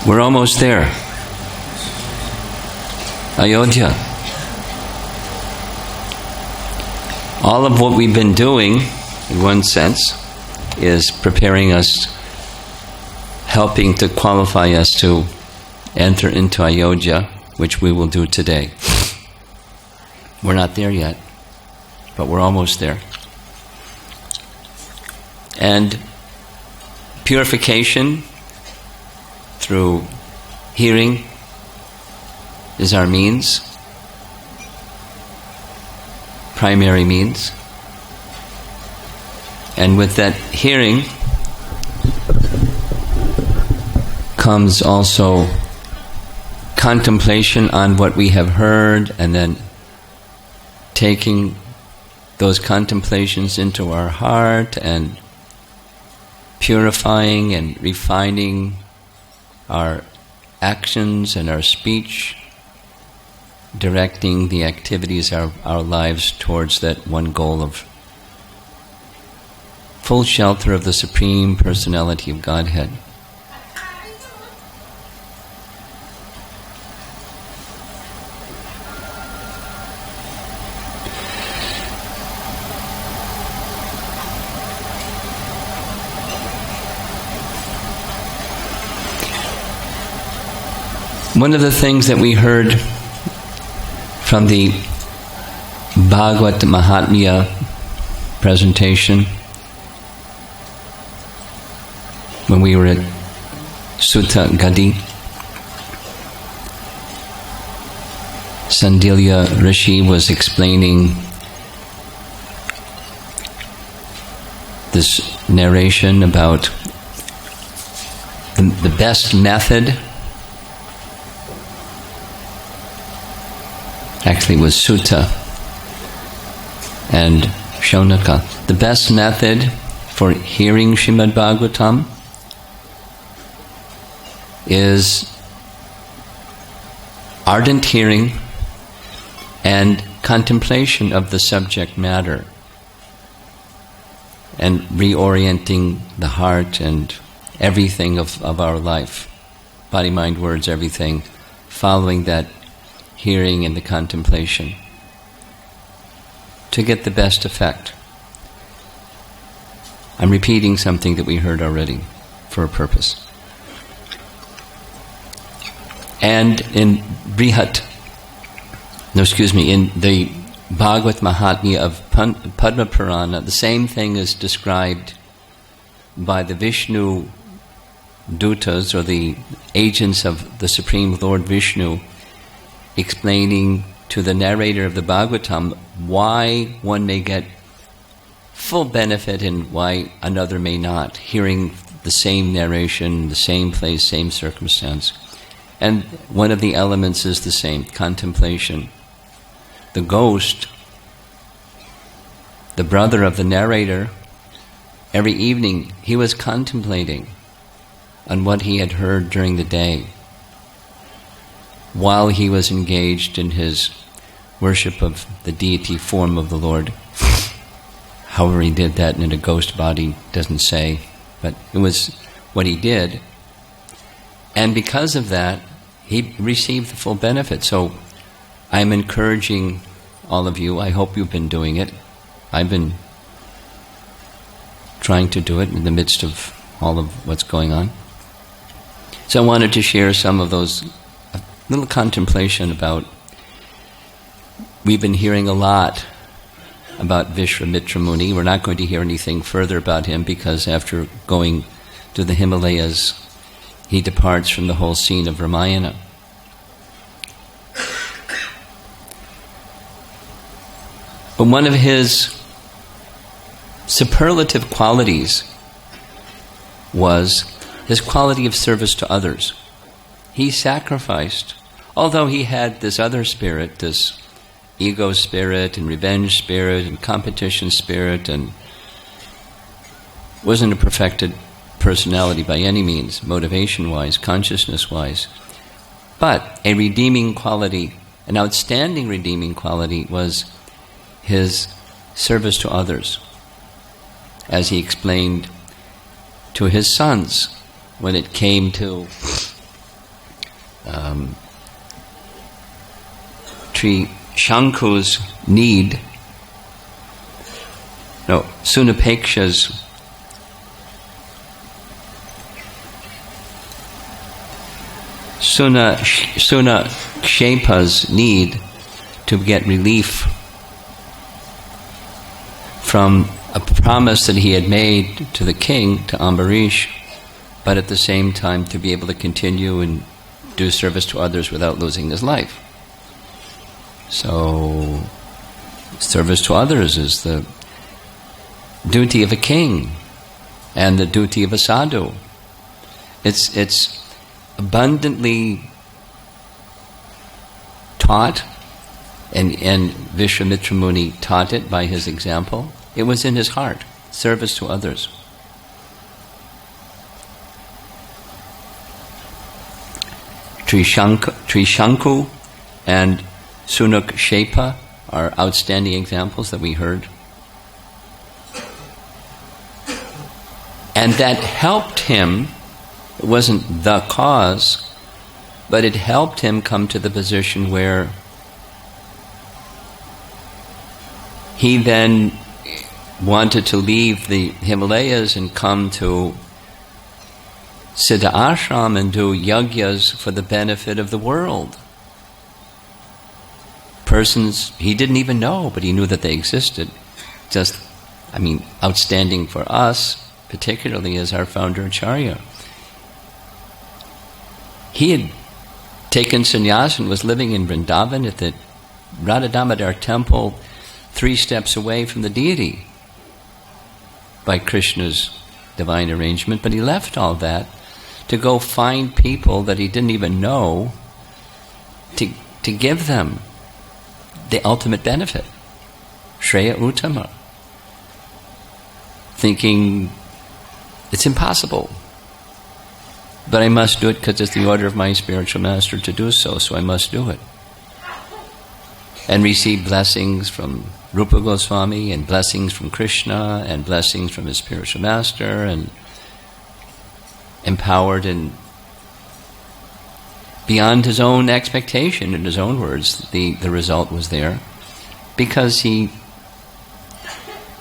We're almost there. Ayodhya. All of what we've been doing, in one sense, is preparing us, helping to qualify us to enter into Ayodhya, which we will do today. We're not there yet, but we're almost there. And purification through hearing is our means, primary means. And with that hearing comes also contemplation on what we have heard, and then taking those contemplations into our heart and purifying and refining our actions and our speech, directing the activities of our lives towards that one goal of full shelter of the Supreme Personality of Godhead. One of the things that we heard from the Bhagavad Mahatmya presentation when we were at Sutta Gadi, Sandilya Rishi was explaining this narration about the best method. Actually, it was Sutta and Shaunaka. The best method for hearing Srimad Bhagavatam is ardent hearing and contemplation of the subject matter, and reorienting the heart and everything of our life, body, mind, words, everything, following that hearing and the contemplation to get the best effect. I'm repeating something that we heard already for a purpose. And in in the Bhagavad Mahatmya of Padma Purana, the same thing is described by the Vishnu Dutas, or the agents of the Supreme Lord Vishnu, explaining to the narrator of the Bhagavatam why one may get full benefit and why another may not, hearing the same narration, the same place, same circumstance. And one of the elements is the same, contemplation. The ghost, the brother of the narrator, every evening he was contemplating on what he had heard during the day, while he was engaged in his worship of the deity form of the Lord. However he did that in a ghost body doesn't say, but it was what he did. And because of that, he received the full benefit. So I'm encouraging all of you, I hope you've been doing it. I've been trying to do it in the midst of all of what's going on. So I wanted to share some of those little contemplation about, we've been hearing a lot about Vishwamitra Muni. We're not going to hear anything further about him because after going to the Himalayas, he departs from the whole scene of Ramayana. But one of his superlative qualities was his quality of service to others. He sacrificed, although he had this other spirit, this ego spirit and revenge spirit and competition spirit, and wasn't a perfected personality by any means, motivation-wise, consciousness-wise. But a redeeming quality, an outstanding redeeming quality, was his service to others, as he explained to his sons when it came to Trishanku's need, no, Sunapeksha's Sunakshepa's need to get relief from a promise that he had made to the king, to Ambarish, but at the same time to be able to continue and do service to others without losing his life. So, service to others is the duty of a king and the duty of a sadhu. It's abundantly taught, and Vishwamitra Muni taught it by his example. It was in his heart, service to others. Trishanku and Sunakshepa are outstanding examples that we heard. And that helped him. It wasn't the cause, but it helped him come to the position where he then wanted to leave the Himalayas and come to Siddha Ashram and do yagyas for the benefit of the world. Persons he didn't even know, but he knew that they existed. Outstanding for us, particularly as our founder Acharya. He had taken sannyas and was living in Vrindavan at the Radha Damodar temple 3 steps away from the deity by Krishna's divine arrangement, but he left all that to go find people that he didn't even know to give them the ultimate benefit, Shreya Uttama, thinking it's impossible. But I must do it because it's the order of my spiritual master to do so I must do it. And receive blessings from Rupa Goswami, and blessings from Krishna, and blessings from his spiritual master, and empowered and beyond his own expectation, in his own words, the result was there. Because he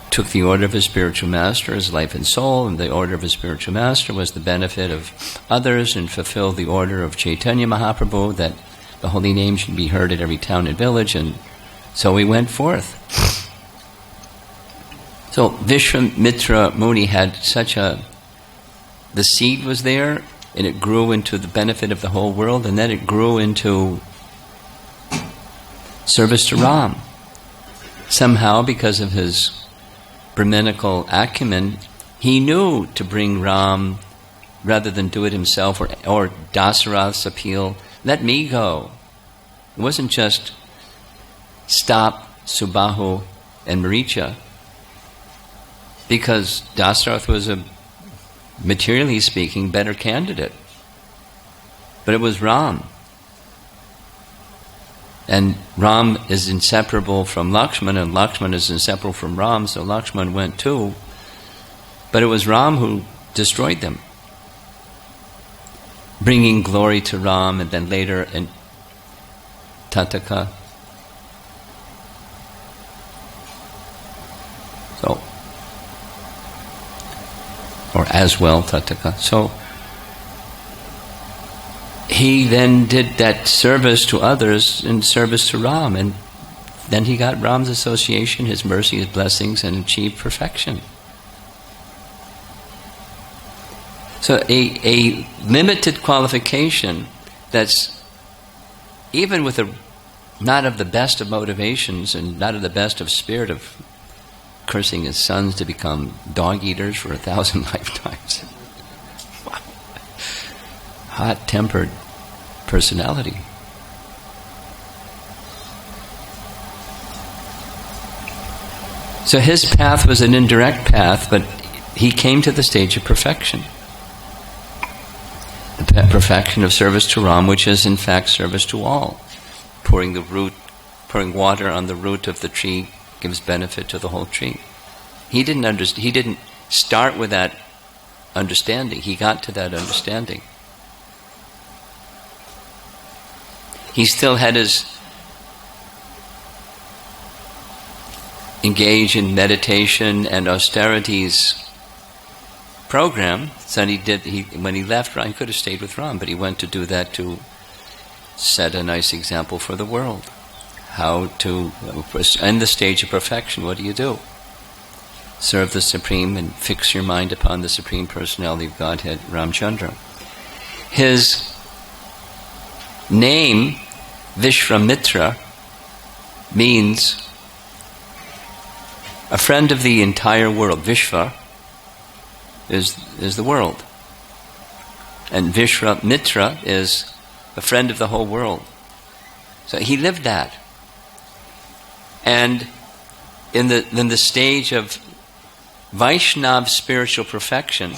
took the order of his spiritual master as life and soul, and the order of his spiritual master was the benefit of others, and fulfilled the order of Chaitanya Mahaprabhu that the holy name should be heard at every town and village, and so he went forth. So Vishwamitra Muni had the seed was there, and it grew into the benefit of the whole world, and then it grew into service to Ram. Somehow, because of his Brahminical acumen, he knew to bring Ram, rather than do it himself, or Dasarath's appeal, let me go. It wasn't just stop Subahu and Maricha, because Dasarath was materially speaking, better candidate. But it was Ram. And Ram is inseparable from Lakshman, and Lakshman is inseparable from Ram, so Lakshman went too. But it was Ram who destroyed them, bringing glory to Ram, and then later in Tataka. So, or as well, Tataka. So, he then did that service to others in service to Ram, and then he got Ram's association, his mercy, his blessings, and achieved perfection. So a limited qualification that's even with not of the best of motivations and not of the best of spirit of cursing his sons to become dog-eaters for 1,000 lifetimes. Wow. Hot-tempered personality. So his path was an indirect path, but he came to the stage of perfection. The perfection of service to Ram, which is in fact service to all. Pouring water on the root of the tree gives benefit to the whole tree. He didn't start with that understanding. He got to that understanding. He still had his engage in meditation and austerities program. So when he left Ram, he could have stayed with Ram, but he went to do that to set a nice example for the world. How to, in the stage of perfection, what do? Serve the Supreme and fix your mind upon the Supreme Personality of Godhead, Ramchandra. His name, Vishwamitra, means a friend of the entire world. Vishva is the world. And Vishwamitra is a friend of the whole world. So he lived that. And in the stage of Vaishnav spiritual perfection,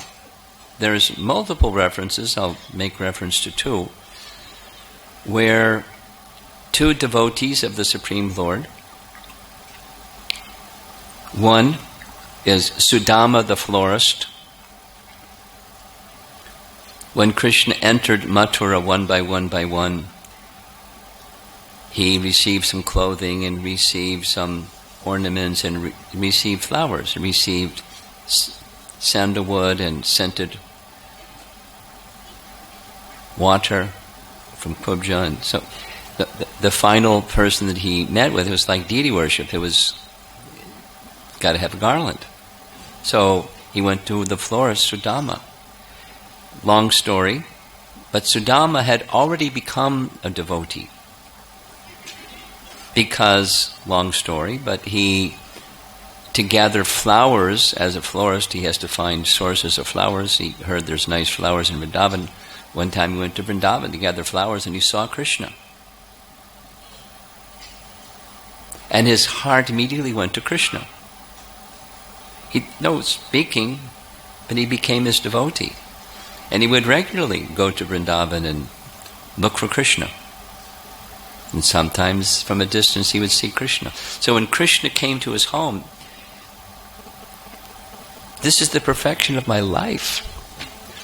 there's multiple references, I'll make reference to two, where two devotees of the Supreme Lord, one is Sudama the florist. When Krishna entered Mathura one by one, he received some clothing and received some ornaments and received flowers, and received sandalwood and scented water from Kubja. And so the final person that he met with, it was like deity worship. It was got to have a garland. So he went to the florist, Sudama. Long story, but Sudama had already become a devotee. Because, long story, but to gather flowers as a florist, he has to find sources of flowers. He heard there's nice flowers in Vrindavan. One time he went to Vrindavan to gather flowers and he saw Krishna. And his heart immediately went to Krishna. He knows speaking, but he became his devotee. And he would regularly go to Vrindavan and look for Krishna. And sometimes from a distance he would see Krishna. So when Krishna came to his home, this is the perfection of my life.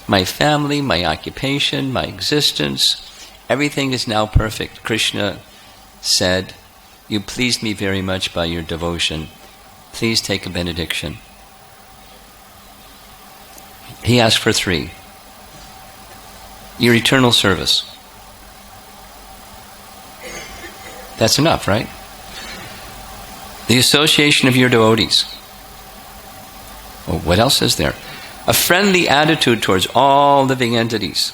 My family, my occupation, my existence, everything is now perfect. Krishna said, "You pleased me very much by your devotion. Please take a benediction." He asked for three. Your eternal service. That's enough, right? The association of your devotees. Well, what else is there? A friendly attitude towards all living entities.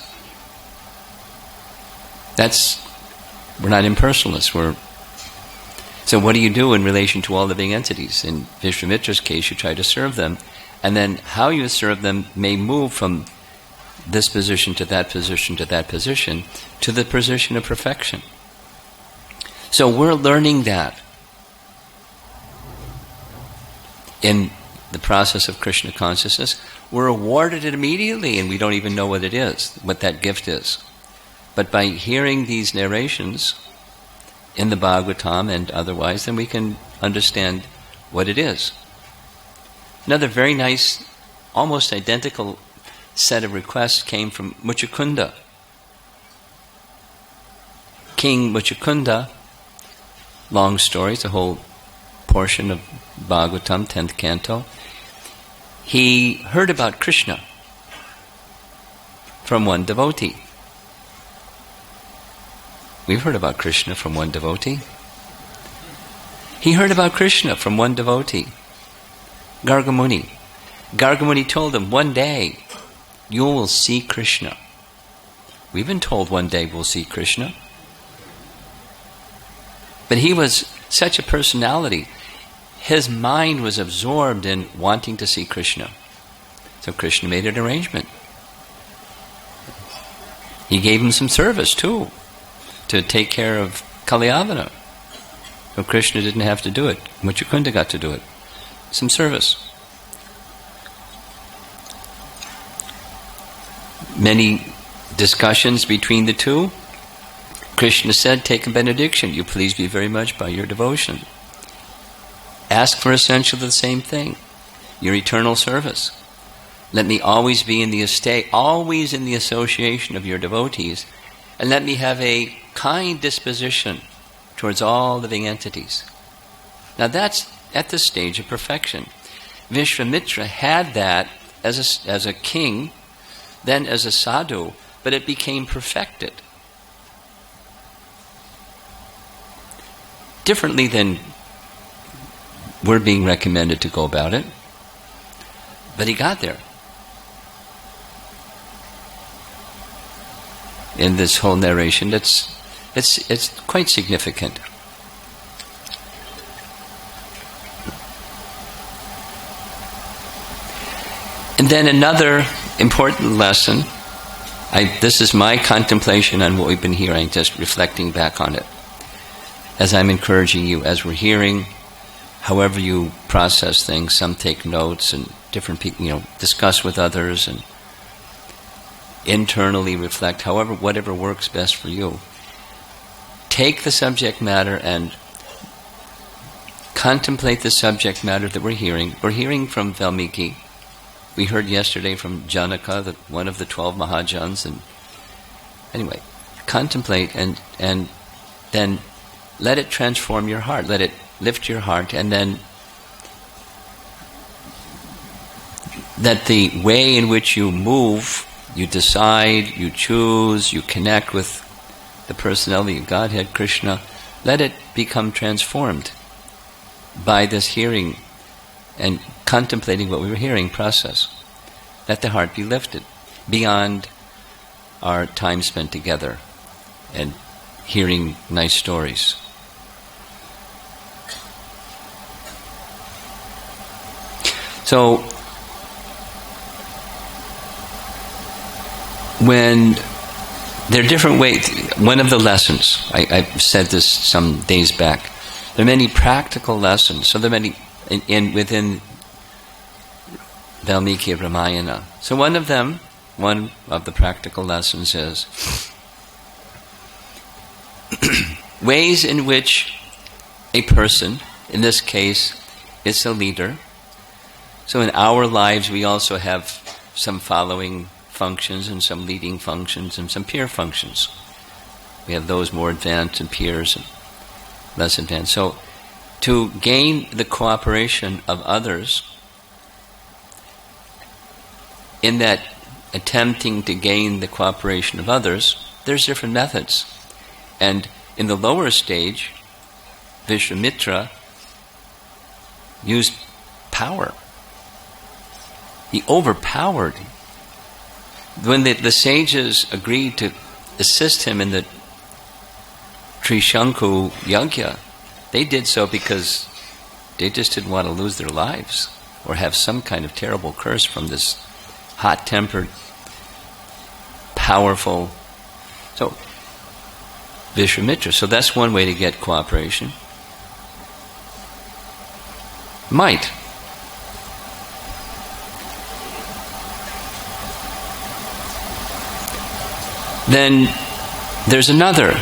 We're not impersonalists. So what do you do in relation to all living entities? In Vishwamitra's case, you try to serve them. And then how you serve them may move from this position to that position to that position to the position of perfection. So we're learning that in the process of Krishna consciousness. We're awarded it immediately and we don't even know what it is, what that gift is. But by hearing these narrations in the Bhagavatam and otherwise, then we can understand what it is. Another very nice, almost identical set of requests came from Muchukunda. King Muchukunda, long story, it's a whole portion of Bhagavatam, 10th canto. He heard about Krishna from one devotee. We've heard about Krishna from one devotee. He heard about Krishna from one devotee, Gargamuni. Gargamuni told him, one day you will see Krishna. We've been told one day we'll see Krishna. But he was such a personality. His mind was absorbed in wanting to see Krishna. So Krishna made an arrangement. He gave him some service too, to take care of Kalyavana. So Krishna didn't have to do it. Muchukunda got to do it. Some service. Many discussions between the two. Krishna said, take a benediction. You please me very much by your devotion. Ask for essentially the same thing. Your eternal service. Let me always be in the estate, always in the association of your devotees, and let me have a kind disposition towards all living entities. Now that's at the stage of perfection. Vishwamitra had that as a king, then as a sadhu, but it became perfected. Differently than we're being recommended to go about it. But he got there. In this whole narration, it's quite significant. And then another important lesson, this is my contemplation on what we've been hearing, just reflecting back on it. As I'm encouraging you, as we're hearing, however you process things, some take notes and different people, discuss with others and internally reflect, whatever works best for you. Take the subject matter and contemplate the subject matter that we're hearing. We're hearing from Valmiki. We heard yesterday from Janaka, one of the 12 Mahajans. And anyway, contemplate and then let it transform your heart. Let it lift your heart, and then that the way in which you move, you decide, you choose, you connect with the personality of Godhead, Krishna, let it become transformed by this hearing and contemplating what we were hearing process. Let the heart be lifted beyond our time spent together and hearing nice stories. So, when there are different ways, one of the lessons, I've said this some days back, there are many practical lessons, so there are many within Valmiki Ramayana. So one of the practical lessons is ways in which a person, in this case, it's a leader. So in our lives we also have some following functions and some leading functions and some peer functions. We have those more advanced and peers and less advanced. So to gain the cooperation of others, in that attempting to gain the cooperation of others, there's different methods. And in the lower stage, Vishwamitra used power. He overpowered. When the sages agreed to assist him in the Trishanku Yajna, they did so because they just didn't want to lose their lives or have some kind of terrible curse from this hot-tempered, powerful. So, Vishwamitra. So that's one way to get cooperation. Might. Then there's another.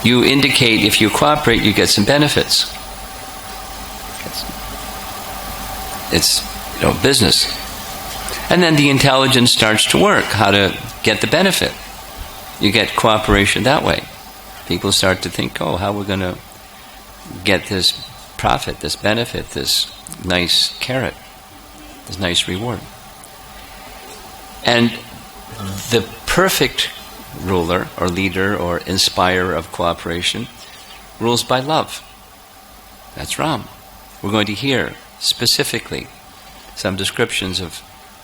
You indicate if you cooperate, you get some benefits. It's business. And then the intelligence starts to work, how to get the benefit. You get cooperation that way. People start to think, how we're going to get this profit, this benefit, this nice carrot, this nice reward. And the perfect ruler or leader or inspirer of cooperation rules by love. That's Ram. We're going to hear specifically some descriptions of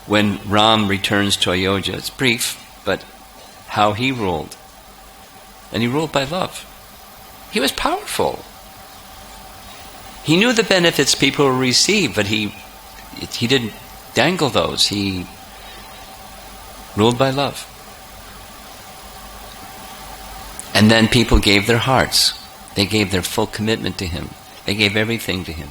when Ram returns to Ayodhya. It's brief, but how he ruled. And he ruled by love. He was powerful. He knew the benefits people will receive, but he didn't dangle those. He ruled by love. And then people gave their hearts. They gave their full commitment to him. They gave everything to him.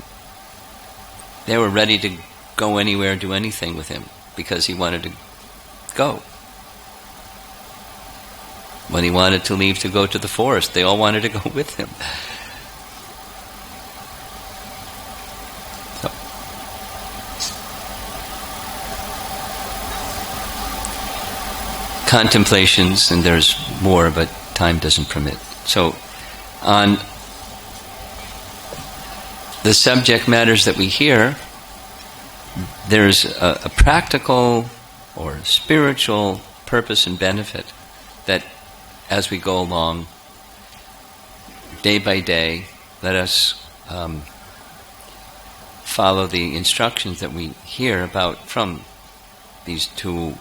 They were ready to go anywhere, do anything with him, because he wanted to go. When he wanted to leave to go to the forest, they all wanted to go with him. So. Contemplations, and there's more, but time doesn't permit. So, on the subject matters that we hear, there's a practical or spiritual purpose and benefit that as we go along, day by day, let us follow the instructions that we hear about from these two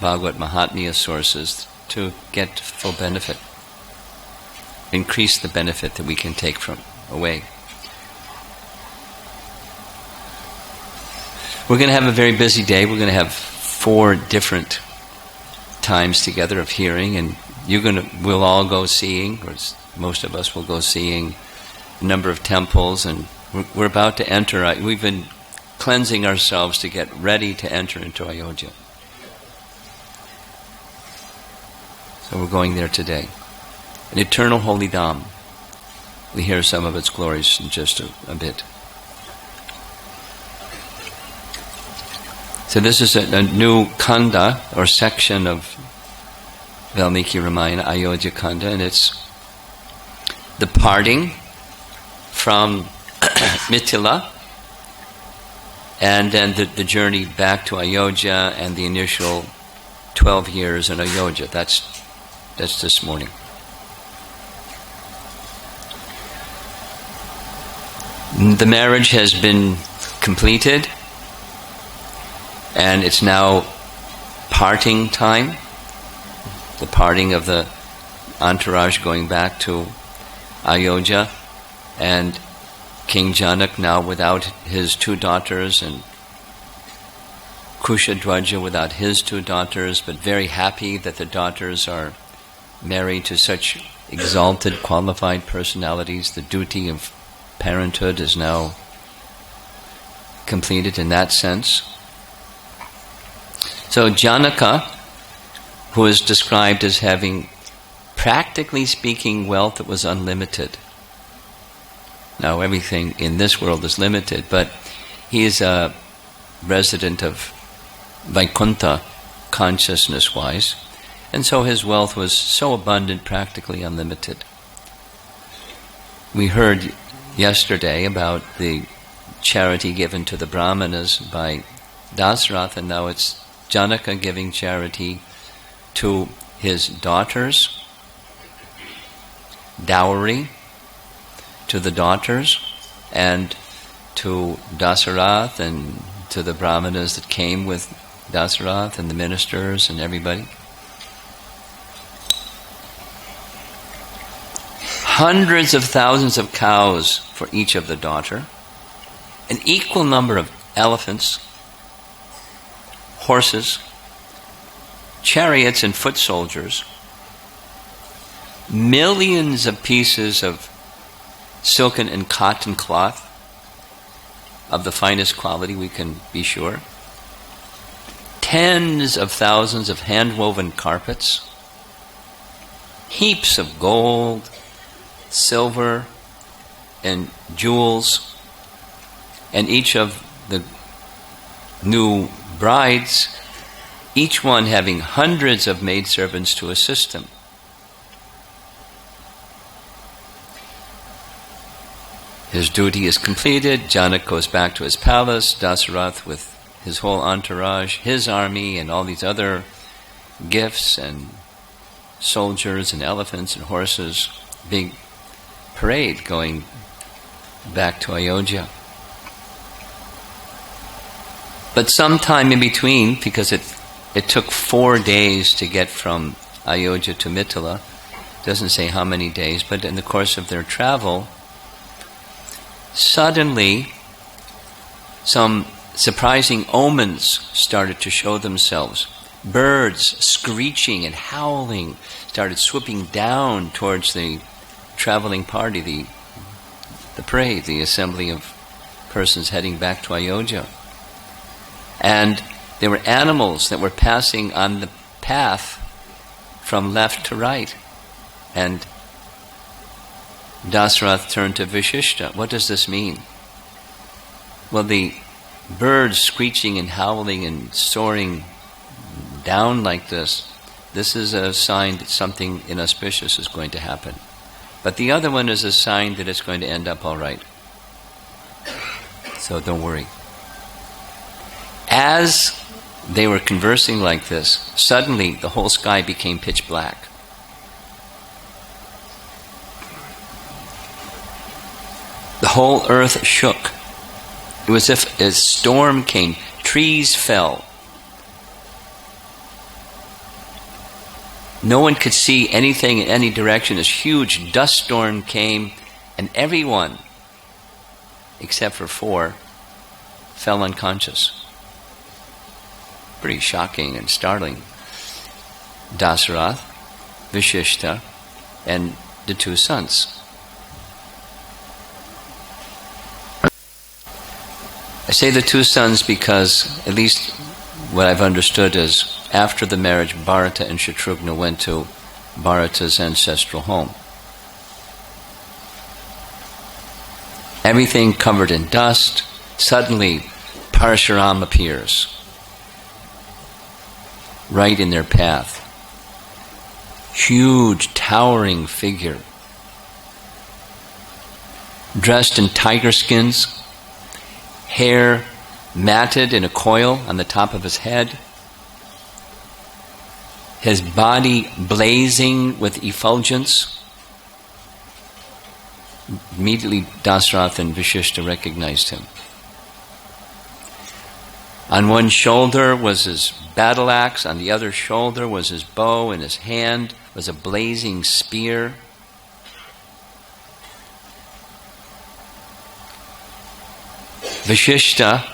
Bhagavad Mahatmya sources to get full benefit, increase the benefit that we can take from away. We're going to have a very busy day. We're going to have 4 different times together of hearing, and we'll all go seeing, or most of us will go seeing a number of temples, and we're about to enter. We've been cleansing ourselves to get ready to enter into Ayodhya. So we're going there today. An eternal holy Dham. We hear some of its glories in just a bit. So this is a new kanda, or section of Valmiki Ramayana, Ayodhya Kanda, and it's the parting from Mithila, and then the journey back to Ayodhya, and the initial 12 years in Ayodhya. That's this morning. The marriage has been completed, and it's now parting time, the parting of the entourage going back to Ayodhya, and King Janak now without his 2 daughters, and Kushadwaja without his 2 daughters, but very happy that the daughters are married to such exalted, qualified personalities. The duty of parenthood is now completed in that sense. So Janaka, who is described as having, practically speaking, wealth that was unlimited. Now everything in this world is limited, but he is a resident of Vaikuntha consciousness-wise, and so his wealth was so abundant, practically unlimited. We heard yesterday about the charity given to the Brahmanas by Dasarath, and now it's Janaka giving charity to his daughters, dowry to the daughters, and to Dasarath, and to the Brahmanas that came with Dasarath, and the ministers and everybody. Hundreds of thousands of cows for each of the daughter, an equal number of elephants, horses, chariots and foot soldiers, millions of pieces of silken and cotton cloth of the finest quality, we can be sure, tens of thousands of hand-woven carpets, heaps of gold, silver, and jewels, and each of the new brides, each one having hundreds of maidservants to assist them. His duty is completed. Janak goes back to his palace. Dasarath with his whole entourage, his army, and all these other gifts and soldiers and elephants and horses. Big parade going back to Ayodhya. But sometime in between, because it took 4 days to get from Ayodhya to Mithila, it doesn't say how many days, but in the course of their travel, suddenly some surprising omens started to show themselves. Birds screeching and howling started swooping down towards the traveling party, the parade, the assembly of persons heading back to Ayodhya. And there were animals that were passing on the path from left to right. And Dasarath turned to Vishishta. What does this mean? Well, the birds screeching and howling and soaring down like this this is a sign that something inauspicious is going to happen. But the other one is a sign that it's going to end up all right. So don't worry. As they were conversing like this, suddenly the whole sky became pitch black. The whole earth shook. It was as if a storm came. Trees fell. No one could see anything in any direction. This huge dust storm came, and everyone, except for 4, fell unconscious. Pretty shocking and startling. Dasarath, Vishishta, and the 2 sons. I say the 2 sons because, at least what I've understood is, after the marriage, Bharata and Shatrughna went to Bharata's ancestral home. Everything covered in dust. Suddenly, Parasuram appears, right in their path. Huge, towering figure, dressed in tiger skins, hair matted in a coil on the top of his head, his body blazing with effulgence. Immediately Dasarath and Vishishta recognized him. On one shoulder was his battle axe, on the other shoulder was his bow, in his hand was a blazing spear. Vishishta,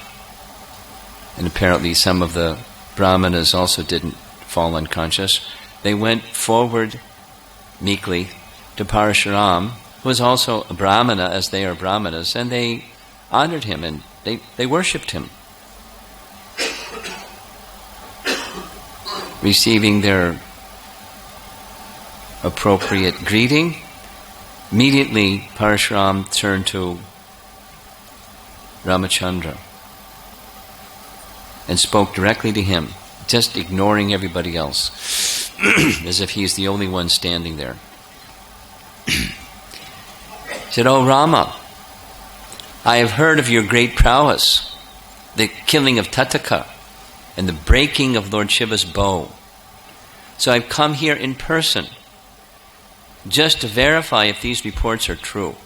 and apparently some of the Brahmanas also didn't fall unconscious, they went forward meekly to Parashuram, who was also a Brahmana, as they are Brahmanas, and they honored him and they worshipped him, receiving their appropriate greeting. Immediately Parashuram turned to Ramachandra and spoke directly to him, just ignoring everybody else, as if he's the only one standing there. He said, "Oh Rama, I have heard of your great prowess, the killing of Tataka and the breaking of Lord Shiva's bow. So I've come here in person just to verify if these reports are true."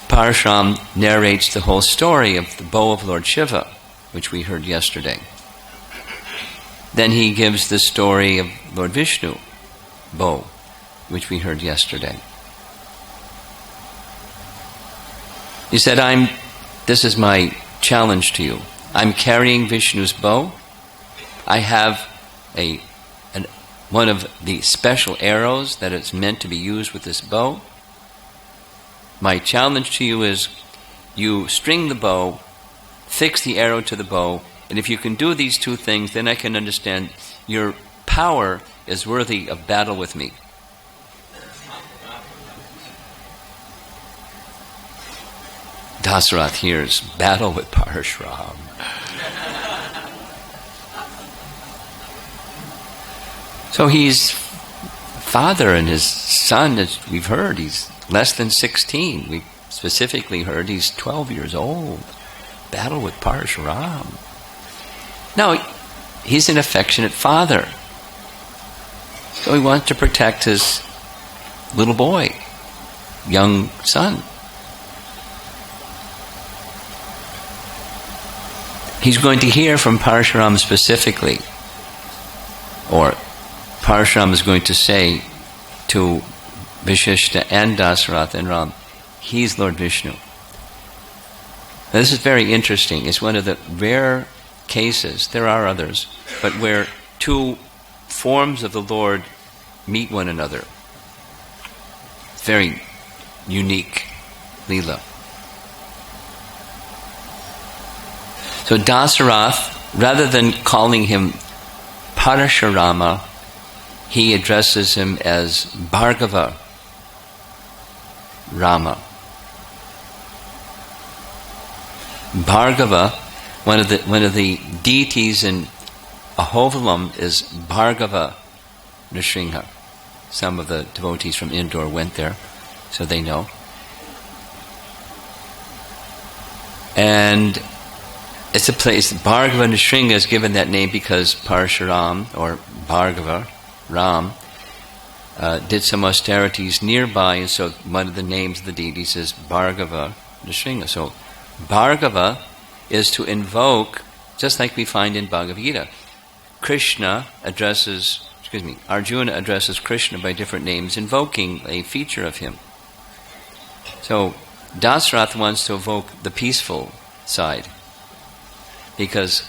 Parashuram narrates the whole story of the bow of Lord Shiva, which we heard yesterday. Then he gives the story of Lord Vishnu bow, which we heard yesterday. He said, this is my challenge to you. I'm carrying Vishnu's bow. I have one of the special arrows that is meant to be used with this bow. My challenge to you is, you string the bow, fix the arrow to the bow, and if you can do these 2 things, then I can understand your power is worthy of battle with me. Dasarath hears, battle with Parashuram. So he's father and his son, as we've heard, he's less than 16. We specifically heard he's 12 years old. Battle with Parashuram. Now, he's an affectionate father. So he wants to protect his little boy, young son. He's going to hear from Parashuram specifically, or Parashuram is going to say to Vishishta and Dasarath and Ram, he's Lord Vishnu. Now, this is very interesting. It's one of the rare cases, there are others, but where 2 forms of the Lord meet one another. Very unique Leela. So Dasarath, rather than calling him Parashurama, he addresses him as Bhargava Rama. Bhargava One of the deities in Ahovalam is Bhargava Nrsimha. Some of the devotees from Indore went there, so they know. And it's a place, Bhargava Nrsimha is given that name because Parasuram, or Bhargava, Ram, did some austerities nearby, and so one of the names of the deities is Bhargava Nrsimha. So Bhargava is to invoke, just like we find in Bhagavad Gita. Arjuna addresses Krishna by different names, invoking a feature of him. So Dasarath wants to evoke the peaceful side, because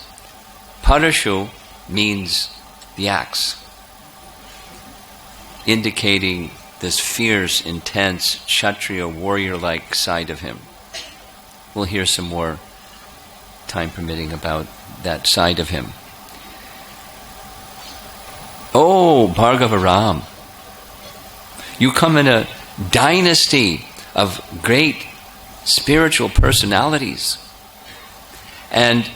Parashu means the axe, indicating this fierce, intense, Kshatriya, warrior-like side of him. We'll hear some more, time permitting, about that side of him. Oh, Bhargava Ram, you come in a dynasty of great spiritual personalities. And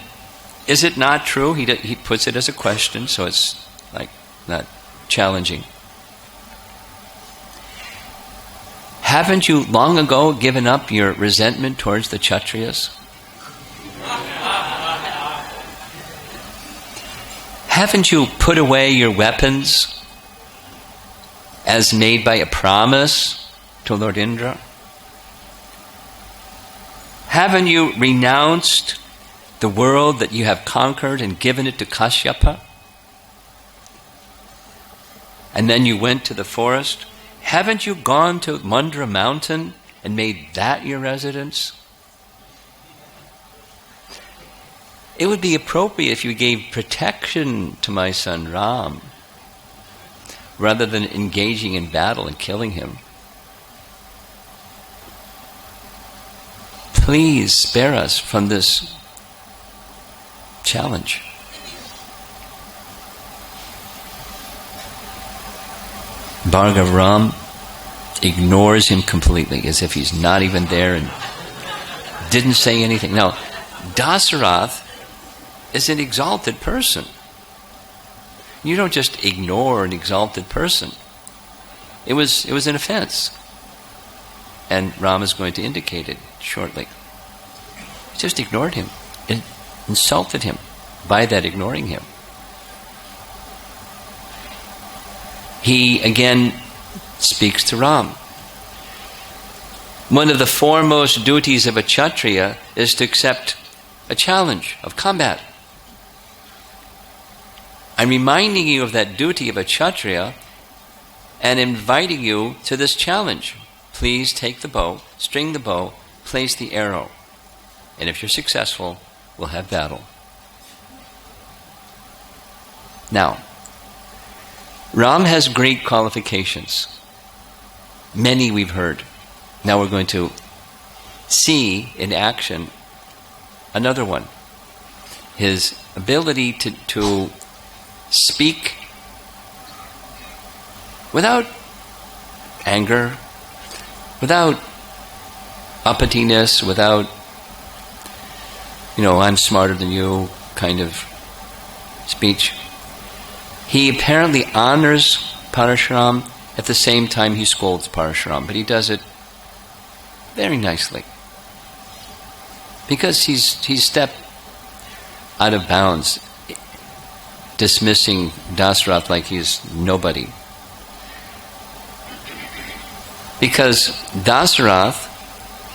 is it not true? He puts it as a question, so it's like not challenging. Haven't you long ago given up your resentment towards the Kshatriyas? Haven't you put away your weapons as made by a promise to Lord Indra? Haven't you renounced the world that you have conquered and given it to Kashyapa? And then you went to the forest? Haven't you gone to Mandra mountain and made that your residence? It would be appropriate if you gave protection to my son Ram, rather than engaging in battle and killing him. Please spare us from this challenge. Bhargava Ram ignores him completely, as if he's not even there, and didn't say anything. Now, Dasarath is an exalted person. You don't just ignore an exalted person. It was an offense. And Ram is going to indicate it shortly. He just ignored him, insulted him by that ignoring him. He again speaks to Ram. One of the foremost duties of a Kshatriya is to accept a challenge of combat. I'm reminding you of that duty of a Kshatriya and inviting you to this challenge. Please take the bow, string the bow, place the arrow. And if you're successful, we'll have battle. Now, Ram has great qualifications. Many we've heard. Now we're going to see in action another one. His ability to speak without anger, without uppityness, without, I'm smarter than you kind of speech. He apparently honors Parashuram, at the same time he scolds Parashuram, but he does it very nicely. Because he's stepped out of bounds, dismissing Dasarath like he's nobody. Because Dasarath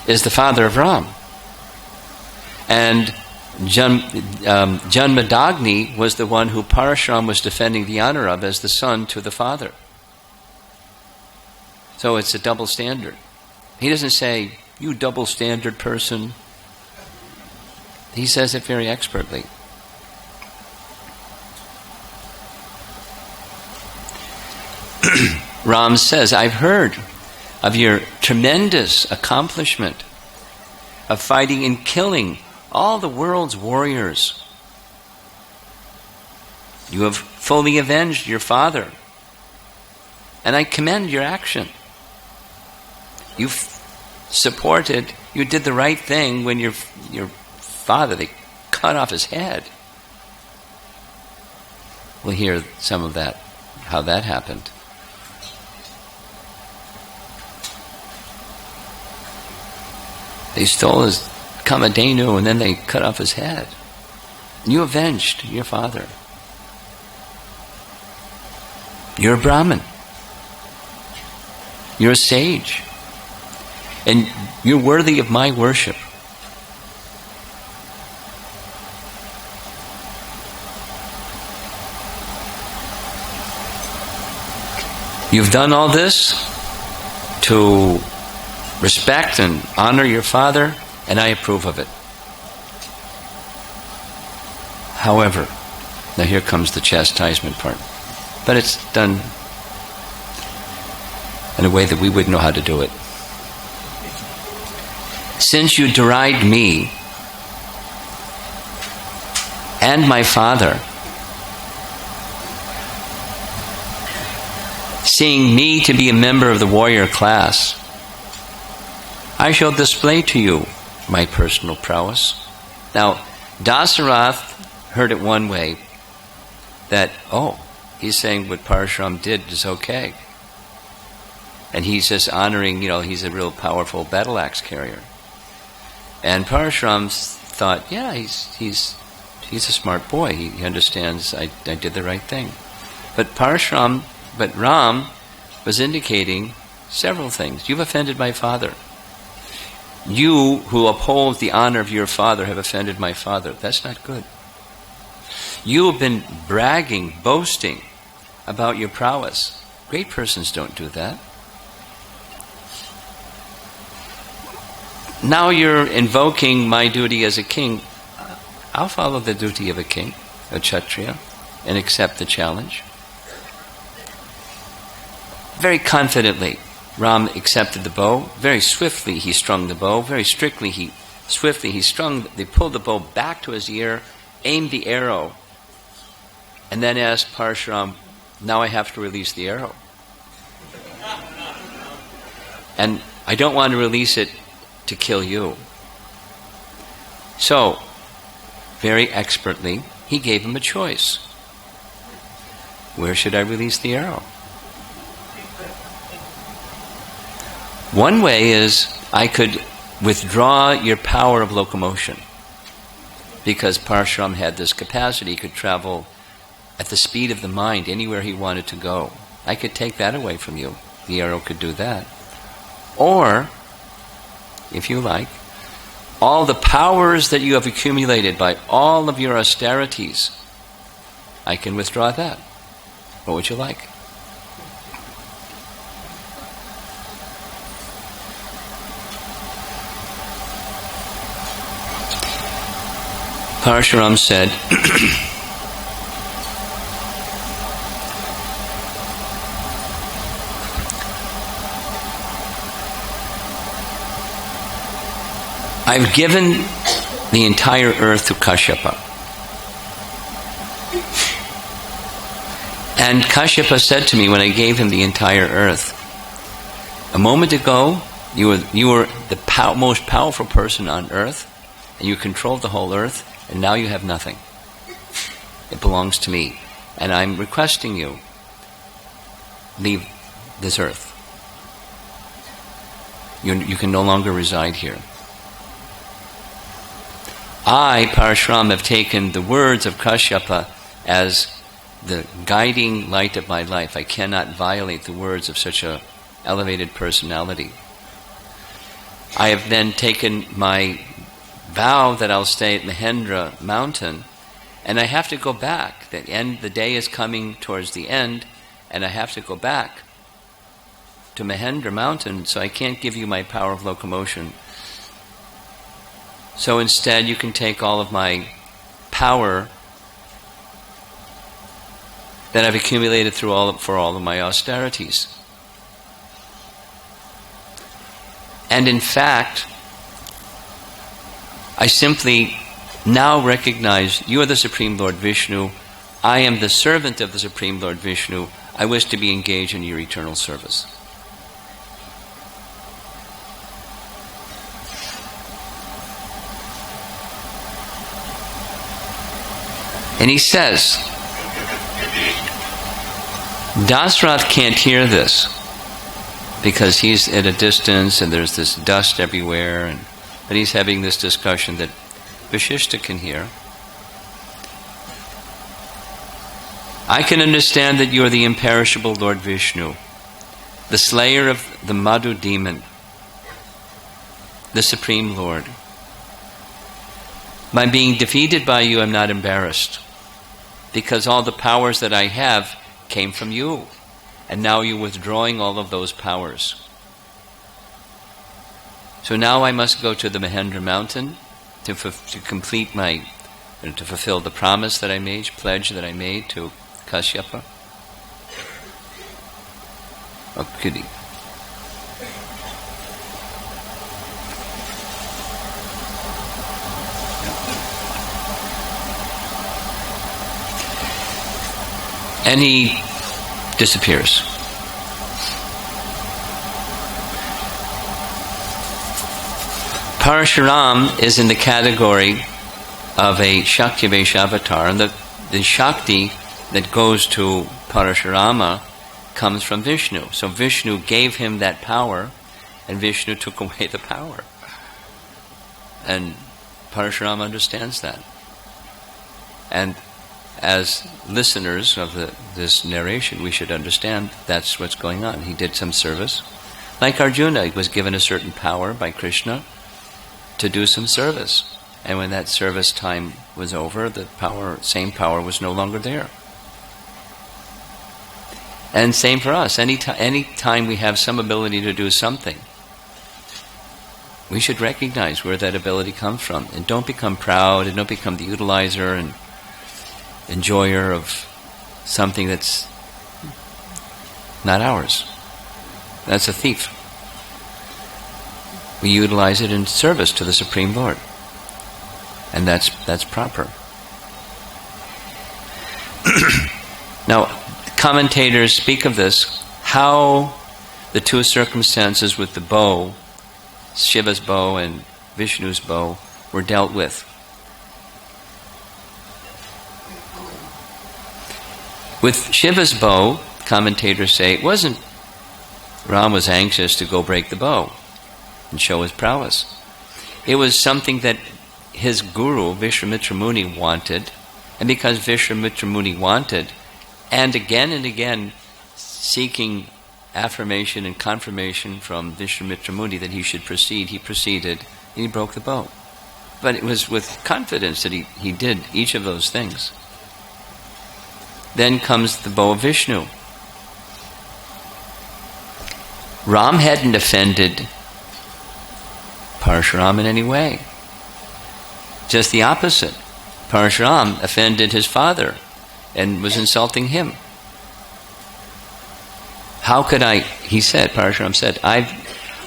is the father of Ram. And Janmadagni was the one who Parashuram was defending the honor of as the son to the father. So it's a double standard. He doesn't say, you double standard person. He says it very expertly. Ram says, I've heard of your tremendous accomplishment of fighting and killing all the world's warriors. You have fully avenged your father, and I commend your action. You did the right thing when your father, they cut off his head. We'll hear some of that, how that happened. They stole his Kamadhenu and then they cut off his head. You avenged your father. You're a Brahmin. You're a sage. And you're worthy of my worship. You've done all this to respect and honor your father, and I approve of it. However, now here comes the chastisement part. But it's done in a way that we wouldn't know how to do it. Since you deride me and my father, seeing me to be a member of the warrior class, I shall display to you my personal prowess. Now, Dasarath heard it one way, that, he's saying what Parashuram did is okay. And he's just honoring, he's a real powerful battle axe carrier. And Parashuram thought, yeah, he's a smart boy. He understands I did the right thing. But Ram was indicating several things. You've offended my father. You who uphold the honor of your father have offended my father. That's not good. You have been bragging, boasting about your prowess. Great persons don't do that. Now you're invoking my duty as a king. I'll follow the duty of a king, a Kshatriya, and accept the challenge. Very confidently, Ram accepted the bow. Very swiftly he strung the bow. Very swiftly he pulled the bow back to his ear, aimed the arrow, and then asked Parashuram, now I have to release the arrow. And I don't want to release it to kill you. So, very expertly, he gave him a choice. Where should I release the arrow? One way is I could withdraw your power of locomotion. Because Parashuram had this capacity, he could travel at the speed of the mind anywhere he wanted to go. I could take that away from you. The arrow could do that. Or, if you like, all the powers that you have accumulated by all of your austerities, I can withdraw that. What would you like? Parashuram said, I've given the entire earth to Kashyapa. And Kashyapa said to me when I gave him the entire earth, a moment ago, you were the most powerful person on earth, and you controlled the whole earth, and now you have nothing. It belongs to me. And I'm requesting you, leave this earth. You can no longer reside here. I, Parashuram, have taken the words of Kashyapa as the guiding light of my life. I cannot violate the words of such a elevated personality. I have then taken my vow that I'll stay at Mahendra mountain, and I have to go back. The day is coming towards the end, and I have to go back to Mahendra mountain, so I can't give you my power of locomotion. So instead you can take all of my power that I've accumulated for all of my austerities. And in fact, I simply now recognize you are the Supreme Lord Vishnu. I am the servant of the Supreme Lord Vishnu. I wish to be engaged in your eternal service. And he says, Dasrath can't hear this because he's at a distance and there's this dust everywhere, but he's having this discussion that Vashishta can hear. I can understand that you are the imperishable Lord Vishnu, the slayer of the Madhu demon, the Supreme Lord. By being defeated by you, I'm not embarrassed, because all the powers that I have came from you, and now you're withdrawing all of those powers. So now I must go to the Mahendra mountain to complete to fulfill the promise that I made, pledge that I made to Kashyapa. Oh, goody. And he disappears. Parashuram is in the category of a Shakti-Vesh avatar, and the Shakti that goes to Parashurama comes from Vishnu. So Vishnu gave him that power, and Vishnu took away the power. And Parashurama understands that. And as listeners of this narration, we should understand that's what's going on. He did some service. Like Arjuna, he was given a certain power by Krishna to do some service. And when that service time was over, the same power was no longer there. And same for us. Any time we have some ability to do something, we should recognize where that ability comes from. And don't become proud, and don't become the utilizer and enjoyer of something that's not ours. That's a thief. We utilize it in service to the Supreme Lord. And that's proper. Now, commentators speak of this, how the two circumstances with the bow, Shiva's bow and Vishnu's bow, were dealt with. With Shiva's bow, commentators say, it wasn't Ram was anxious to go break the bow and show his prowess. It was something that his guru, Vishwamitra Muni, wanted, and because Vishwamitra Muni wanted, and again seeking affirmation and confirmation from Vishwamitra Muni that he should proceed, he proceeded, and he broke the bow. But it was with confidence that he did each of those things. Then comes the bow of Vishnu. Ram hadn't offended Parashuram in any way. Just the opposite. Parashuram offended his father and was insulting him. How could Parashuram said,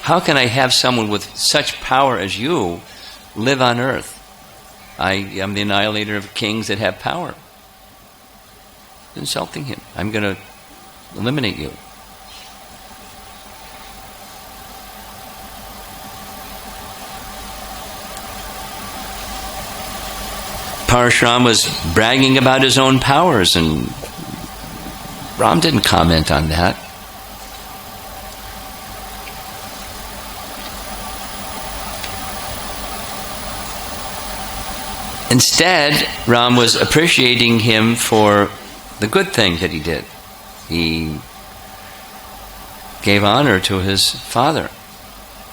how can I have someone with such power as you live on earth? I am the annihilator of kings that have power. Insulting him. I'm going to eliminate you. Parashuram was bragging about his own powers, and Ram didn't comment on that. Instead, Ram was appreciating him for the good thing that he did. He gave honor to his father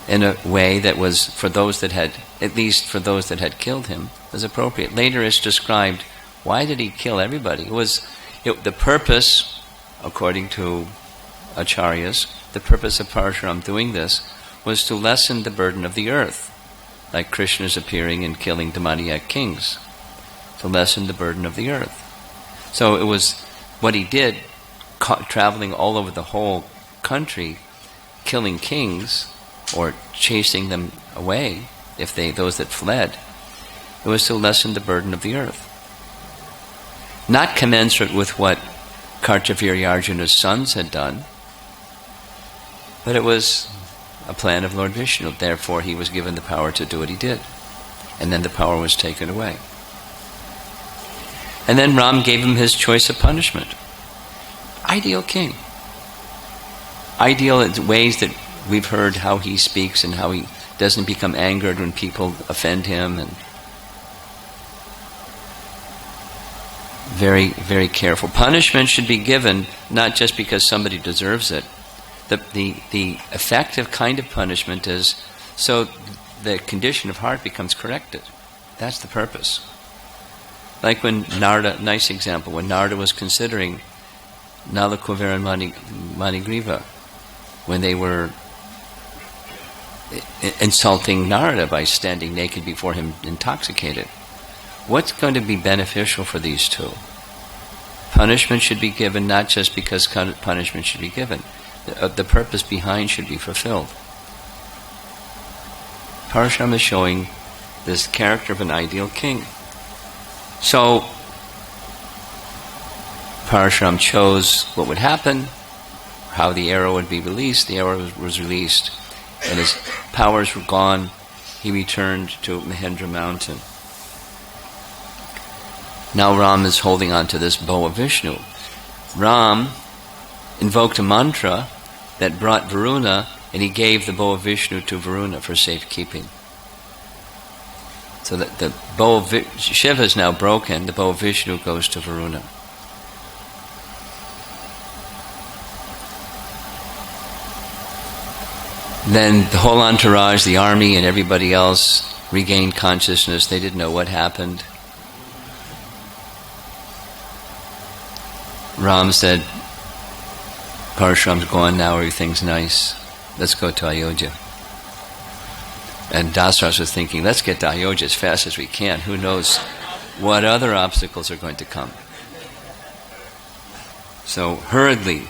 in a way that was, for those that had, at least for those that had killed him, was appropriate. Later it's described, why did he kill everybody? The purpose, according to acharyas, the purpose of Parashuram doing this was to lessen the burden of the earth, like Krishna's appearing and killing demoniac kings, to lessen the burden of the earth. So it was what he did, traveling all over the whole country, killing kings or chasing them away, those that fled. It was to lessen the burden of the earth. Not commensurate with what Kartavirya Arjuna's sons had done, but it was a plan of Lord Vishnu. Therefore, he was given the power to do what he did. And then the power was taken away. And then Ram gave him his choice of punishment. Ideal king. Ideal in ways that we've heard how he speaks and how he doesn't become angered when people offend him, and very, very careful. Punishment should be given not just because somebody deserves it. The effective kind of punishment is so the condition of heart becomes corrected. That's the purpose. Like when Narada, nice example, when Narada was considering Nalakuvara and Manigriva, when they were insulting Narada by standing naked before him intoxicated. What's going to be beneficial for these two? Punishment should be given not just because punishment should be given. The purpose behind should be fulfilled. Parasuram is showing this character of an ideal king. So, Parasuram chose what would happen, how the arrow would be released. The arrow was released, and his powers were gone. He returned to Mahendra mountain. Now Ram is holding on to this bow of Vishnu. Ram invoked a mantra that brought Varuna, and he gave the bow of Vishnu to Varuna for safekeeping. So that the bow of Shiva is now broken, the bow of Vishnu goes to Varuna. Then the whole entourage, the army and everybody else regained consciousness. They didn't know what happened. Ram said, Parashuram's gone now, everything's nice. Let's go to Ayodhya. And Dasarata was thinking, let's get to Ayodhya as fast as we can. Who knows what other obstacles are going to come. So hurriedly,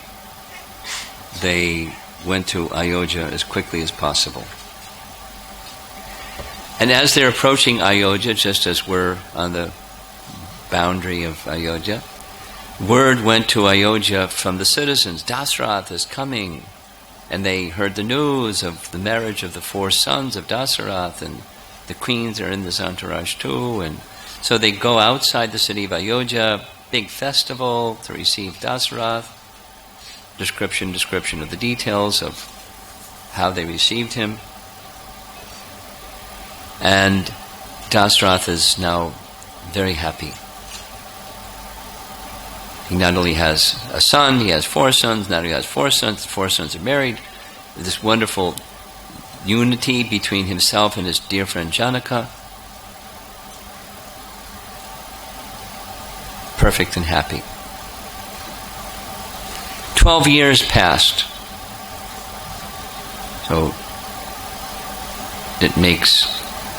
they went to Ayodhya as quickly as possible. And as they're approaching Ayodhya, just as we're on the boundary of Ayodhya, word went to Ayodhya from the citizens, Dasarata is coming. And they heard the news of the marriage of the 4 sons of Dasarata, and the queens are in this entourage too. And so they go outside the city of Ayodhya, big festival to receive Dasarata. Description of the details of how they received him. And Dasarata is now very happy. He not only has a son, he has 4 sons. Now he has 4 sons. The 4 sons are married. This wonderful unity between himself and his dear friend Janaka. Perfect and happy. 12 years passed. So it makes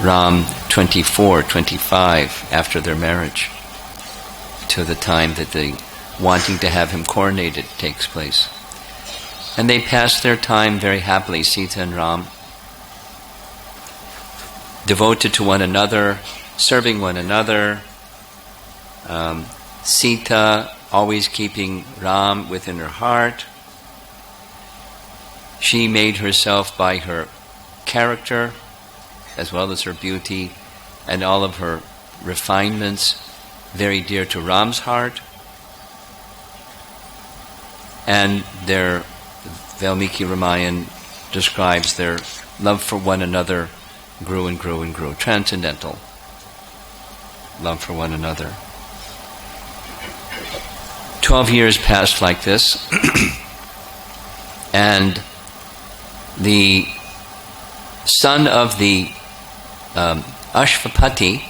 Ram 24, 25 after their marriage, to the time that the wanting to have him coronated takes place. And they passed their time very happily, Sita and Ram, devoted to one another, serving one another. Sita always keeping Ram within her heart. She made herself, by her character, as well as her beauty, and all of her refinements, very dear to Ram's heart. And their Valmiki Ramayana describes their love for one another grew and grew and grew. Transcendental love for one another. 12 years passed like this, and the son of the Ashvapati,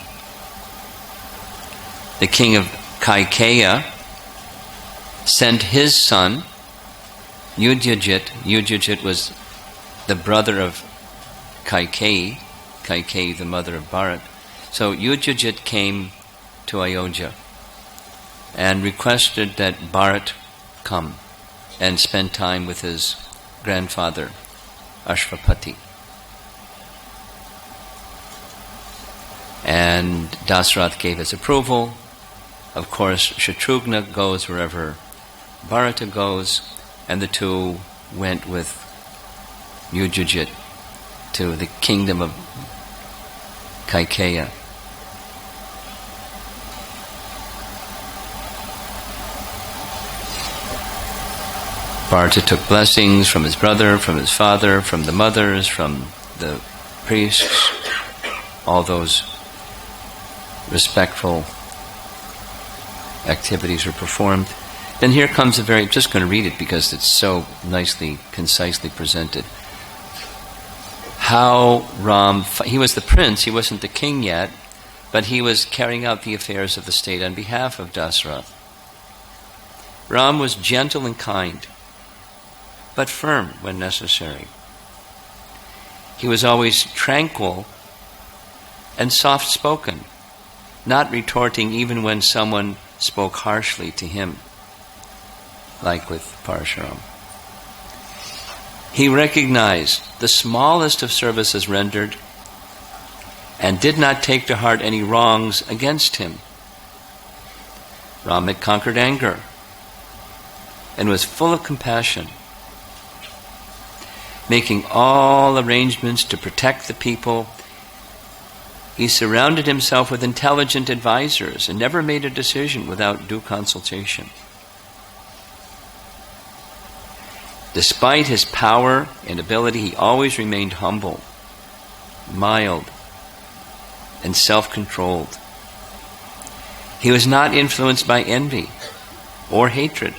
the king of Kaikeya, sent his son, Yudhajit. Yudhajit was the brother of Kaikeyi, Kaikeyi the mother of Bharat. So Yudhajit came to Ayodhya and requested that Bharat come and spend time with his grandfather, Ashvapati. And Dasarath gave his approval. Of course, Shatrughna goes wherever Bharata goes, and the two went with Yudhajit to the kingdom of Kaikeya. Bharata took blessings from his brother, from his father, from the mothers, from the priests, all those respectful activities were performed. Then here comes I'm just going to read it because it's so nicely, concisely presented. How Ram, he was the prince, he wasn't the king yet, but he was carrying out the affairs of the state on behalf of Dasara. Ram was gentle and kind, but firm when necessary. He was always tranquil and soft-spoken, not retorting even when someone spoke harshly to him, like with Parasuram. He recognized the smallest of services rendered and did not take to heart any wrongs against him. Ram had conquered anger and was full of compassion, making all arrangements to protect the people. He surrounded himself with intelligent advisors and never made a decision without due consultation. Despite his power and ability, he always remained humble, mild, and self-controlled. He was not influenced by envy or hatred.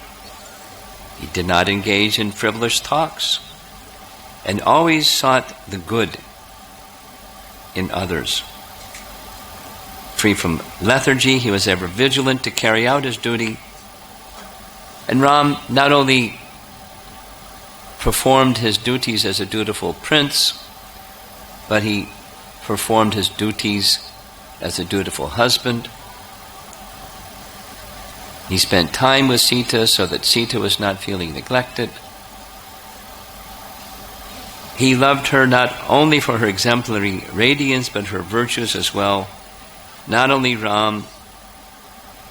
He did not engage in frivolous talks and always sought the good in others. Free from lethargy, he was ever vigilant to carry out his duty. And Ram not only performed his duties as a dutiful prince, but he performed his duties as a dutiful husband. He spent time with Sita so that Sita was not feeling neglected. He loved her not only for her exemplary radiance, but her virtues as well. Not only Ram,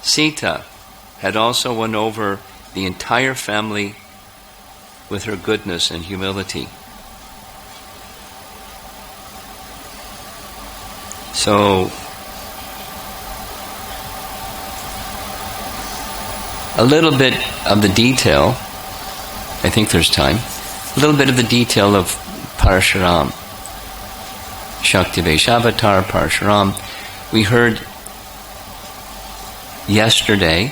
Sita had also won over the entire family with her goodness and humility. So, a little bit of the detail, I think there's time, a little bit of the detail of Parashuram, Shakti Vaishavatar, Parashuram. We heard yesterday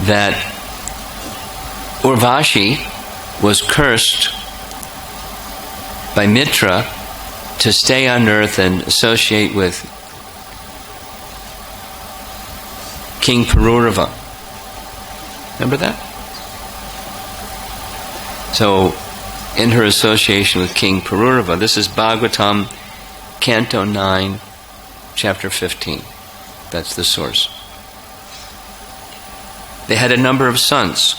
that Urvashi was cursed by Mitra to stay on earth and associate with King Pururava. Remember that? So, in her association with King Pururava, this is Bhagavatam, Canto 9, Chapter 15. That's the source. They had a number of sons.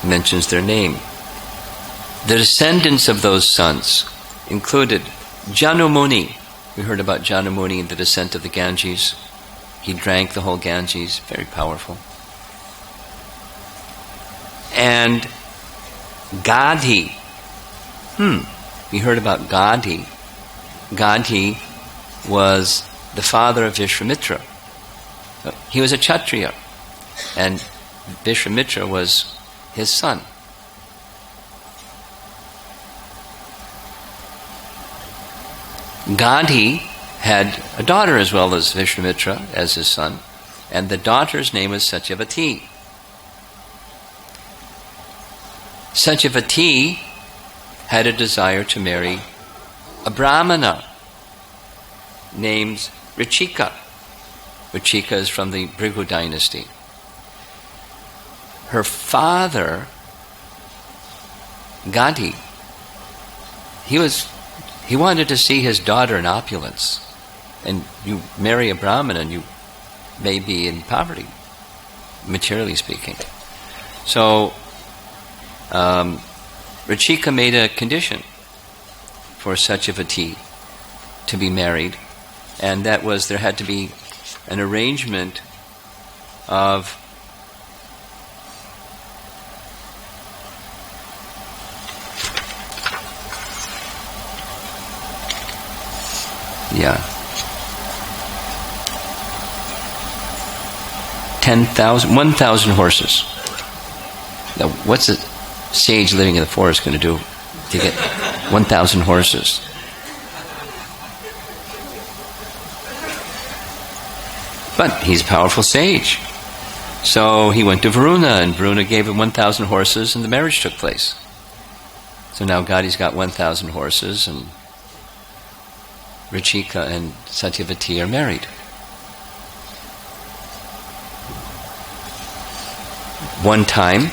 It mentions their name. The descendants of those sons included Janumuni. We heard about Janumuni in the descent of the Ganges. He drank the whole Ganges, very powerful. And Gadhi. We heard about Gadhi. Gadhi was the father of Vishwamitra. He was a Kshatriya, and Vishwamitra was his son. Gadhi had a daughter as well as Vishwamitra as his son, and the daughter's name was Satyavati. Satyavati had a desire to marry a Brahmana named Richika. Richika is from the Bhrigu dynasty. Her father, Gadhi, he wanted to see his daughter in opulence. And you marry a Brahmana and you may be in poverty, materially speaking. So, Richika made a condition for Satyavati to be married, and that was there had to be an arrangement of 1,000 horses. Now, what's a sage living in the forest going to do to get 1,000 horses? But he's a powerful sage. So he went to Varuna, and Varuna gave him 1,000 horses, and the marriage took place. So now Gadi's got 1,000 horses, and Rachika and Satyavati are married. One time,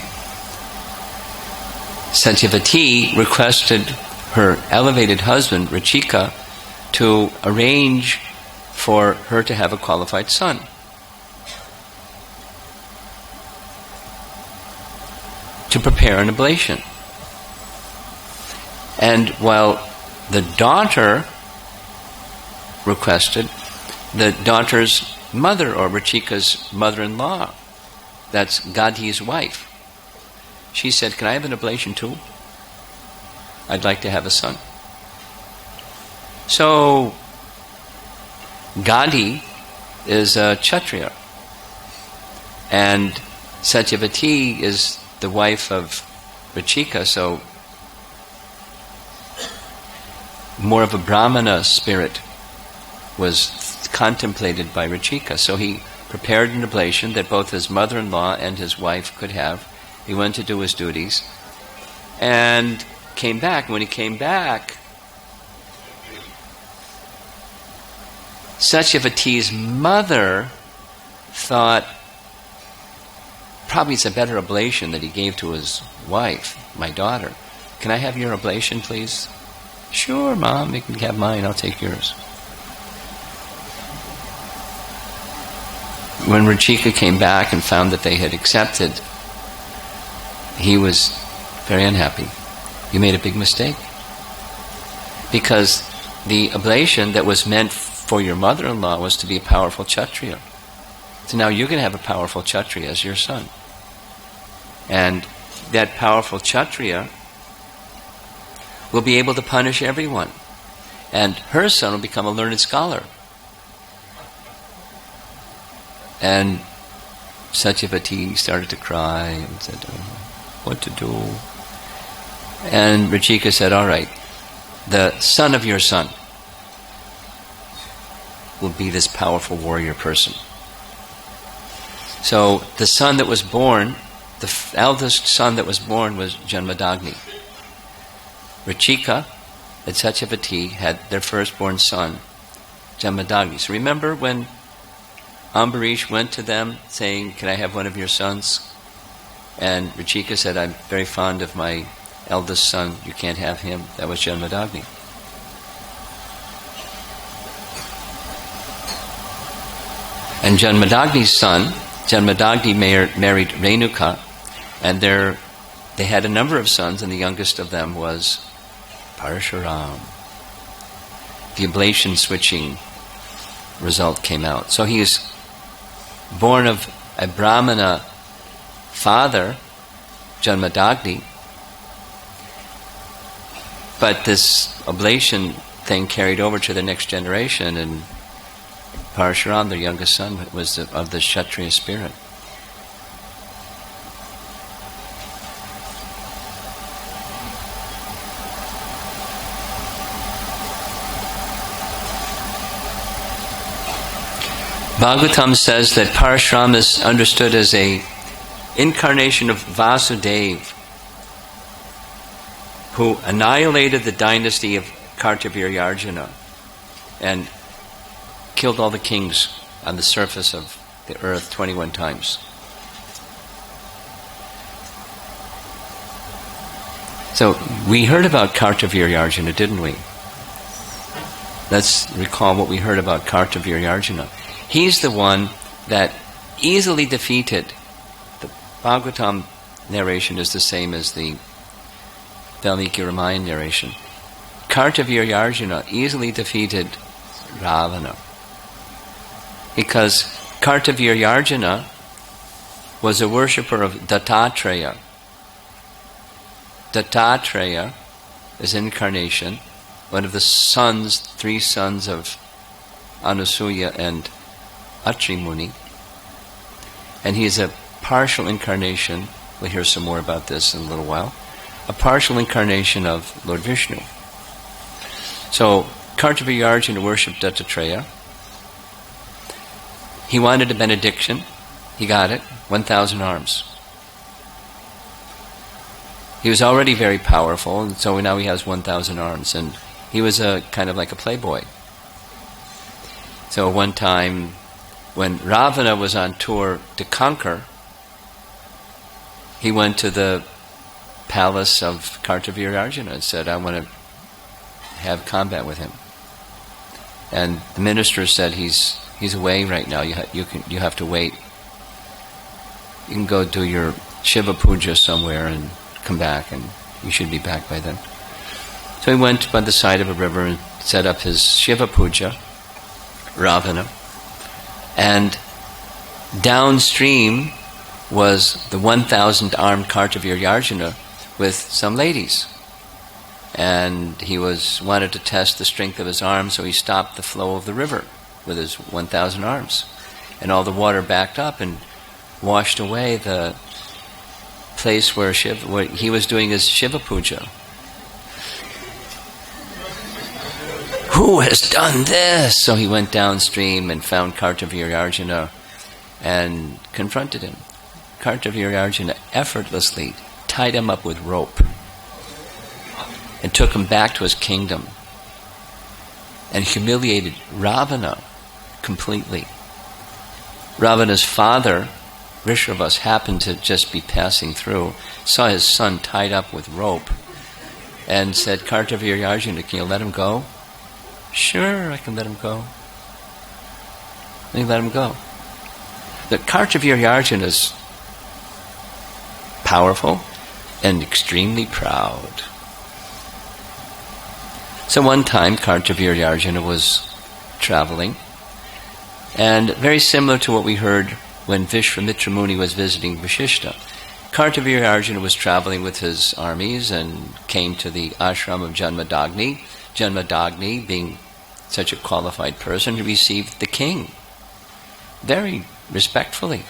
Satyavati requested her elevated husband, Rachika, to arrange for her to have a qualified son. To prepare an oblation. And while the daughter requested, the daughter's mother, or Rachika's mother-in-law, that's Gadi's wife, she said, "Can I have an oblation too? I'd like to have a son." So Gadi is a Kshatriya, and Satyavati is the wife of Rachika, so more of a Brahmana spirit was contemplated by Rachika. So he prepared an oblation that both his mother-in-law and his wife could have. He went to do his duties and came back. When he came back, Satyavati's mother thought probably it's a better oblation that he gave to his wife, my daughter. "Can I have your oblation, please?" "Sure, Mom, you can have mine, I'll take yours." When Rachika came back and found that they had accepted, he was very unhappy. "You made a big mistake. Because the oblation that was meant for your mother-in-law was to be a powerful Kshatriya. So now you're going to have a powerful Kshatriya as your son. And that powerful Kshatriya will be able to punish everyone. And her son will become a learned scholar." And Satyavati started to cry and said, "What to do?" And Rachika said, "All right, the son of your son will be this powerful warrior person." So the son that was born, the eldest son that was born was Janmadagni. Rachika and Satyavati had their firstborn son, Janmadagni. So remember when Ambarish went to them saying, "Can I have one of your sons?" And Rachika said, "I'm very fond of my eldest son, you can't have him." That was Janmadagni. And Janmadagni's son, Janmadagni married Renuka, and they had a number of sons, and the youngest of them was Parasuram. The oblation switching result came out. So he is born of a Brahmana father, Janmadagni, but this oblation thing carried over to the next generation, and Parashuram, their youngest son, was of the Kshatriya spirit. Bhagavatam says that Parashuram is understood as a incarnation of Vasudeva, who annihilated the dynasty of Kartavirya and killed all the kings on the surface of the earth 21 times. So we heard about Kartavirya, didn't we? Let's recall what we heard about Kartavirya. He's the one that easily defeated. The Bhagavatam narration is the same as the Valmiki Ramayana narration. Kartavirya easily defeated Ravana, because Kartavirya was a worshipper of Dattatreya. Dattatreya is incarnation, one of the sons, 3 sons of Anasuya and Atri Muni. And he is a partial incarnation, we'll hear some more about this in a little while, a partial incarnation of Lord Vishnu. So, Kartavirya worshipped Dattatreya. He wanted a benediction. He got it, 1,000 arms. He was already very powerful, and so now he has 1,000 arms. And he was a kind of like a playboy. So one time, when Ravana was on tour to conquer, he went to the palace of Kartavirya and said, I want to have combat with him. And the minister said, he's away right now. You have to wait. You can go do your Shiva puja somewhere and come back, and you should be back by then. So he went by the side of a river and set up his Shiva puja, Ravana, and downstream was the 1,000 armed Kartavirya with some ladies. And he wanted to test the strength of his arms, so he stopped the flow of the river with his 1,000 arms. And all the water backed up and washed away the place where he was doing his Shiva puja. Who has done this? So he went downstream and found Kartavirya and confronted him. Kartavirya effortlessly tied him up with rope and took him back to his kingdom and humiliated Ravana completely. Ravana's father, Rishabhas, happened to just be passing through, saw his son tied up with rope, and said, Kartavirya, can you let him go? Sure, I can let him go. And he let him go. The Kartavirya is powerful and extremely proud. So one time Kartavirya was traveling, and very similar to what we heard when Vishwamitra Muni was visiting Vashishta. Kartavirya was traveling with his armies and came to the ashram of Janmadagni. Janmadagni, being such a qualified person, received the king very respectfully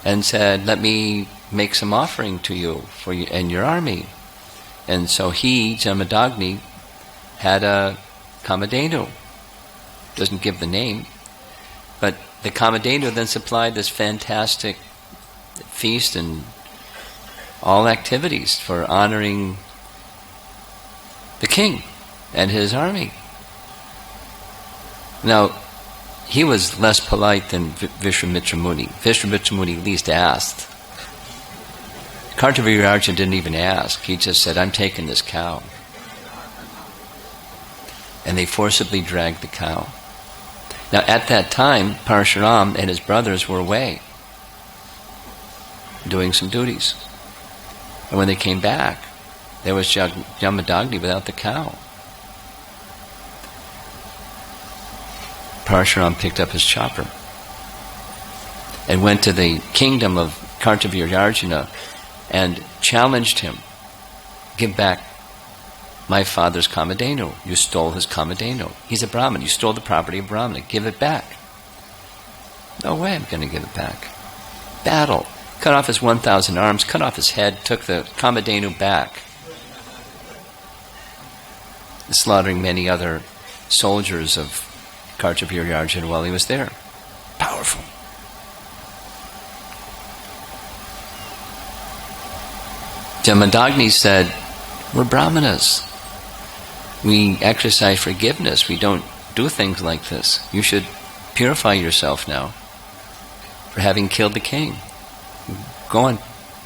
and said, let me make some offering to you for you and your army. And so he, Janmadagni, had a Kamadhenu. Doesn't give the name, but the Kamadhenu then supplied this fantastic feast and all activities for honoring the king and his army. Now, he was less polite than Vishwamitra Muni. Vishwamitra Muni at least asked. Kartavirya didn't even ask. He just said, I'm taking this cow. And they forcibly dragged the cow. Now, at that time, Parasuram and his brothers were away, doing some duties. And when they came back, there was Janmadagni without the cow. Parasuram picked up his chopper and went to the kingdom of Kartavirya and challenged him, give back my father's Kamadhenu. You stole his Kamadhenu. He's a Brahmin. You stole the property of Brahmana. Give it back. No way I'm going to give it back. Battle. Cut off his 1,000 arms, cut off his head, took the Kamadhenu back. Slaughtering many other soldiers of Kartavirya while he was there. Powerful. Janmadagni said, we're Brahmanas. We exercise forgiveness. We don't do things like this. You should purify yourself now for having killed the king. Go on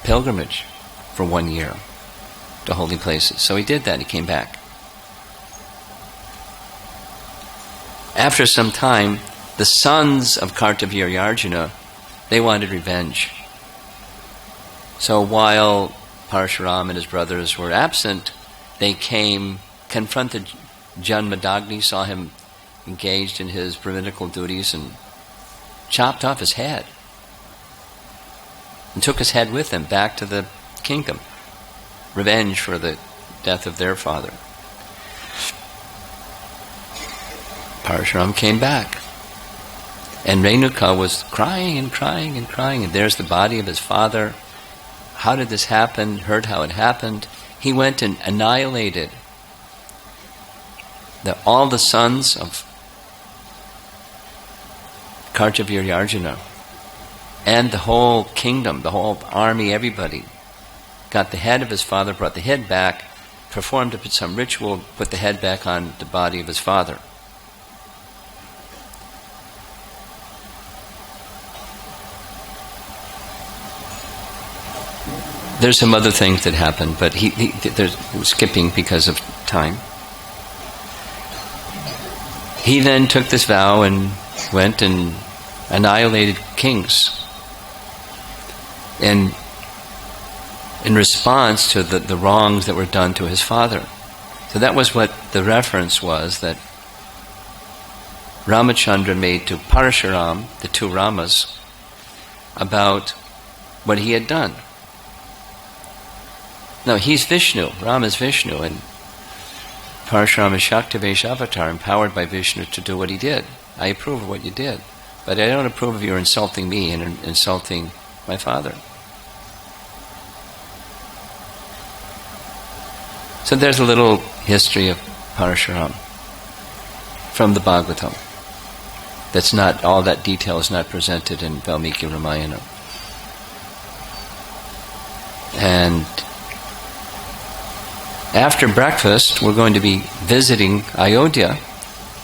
pilgrimage for 1 year to holy places. So he did that. He came back. After some time, the sons of Kartavirya, they wanted revenge. So while Parasuram and his brothers were absent, they came, confronted Janmadagni, saw him engaged in his Brahminical duties, and chopped off his head. And took his head with them back to the kingdom. Revenge for the death of their father. Parasuram came back. And Renuka was crying and crying and crying, and there's the body of his father. How did this happen? Heard how it happened. He went and annihilated all the sons of Kartavirya Arjuna, and the whole kingdom, the whole army, everybody. Got the head of his father, brought the head back, performed some ritual, put the head back on the body of his father. There's some other things that happened, but there's skipping because of time. He then took this vow and went and annihilated kings. And in response to the wrongs that were done to his father. So that was what the reference was that Ramachandra made to Parasuram, the two Ramas, about what he had done. Now, he's Vishnu, Rama's Vishnu, and Parashuram is Shaktivesh avatar, empowered by Vishnu to do what he did. I approve of what you did, but I don't approve of your insulting me and insulting my father. So there's a little history of Parashuram from the Bhagavatam. That's not, all that detail is not presented in Valmiki Ramayana. And after breakfast, we're going to be visiting Ayodhya,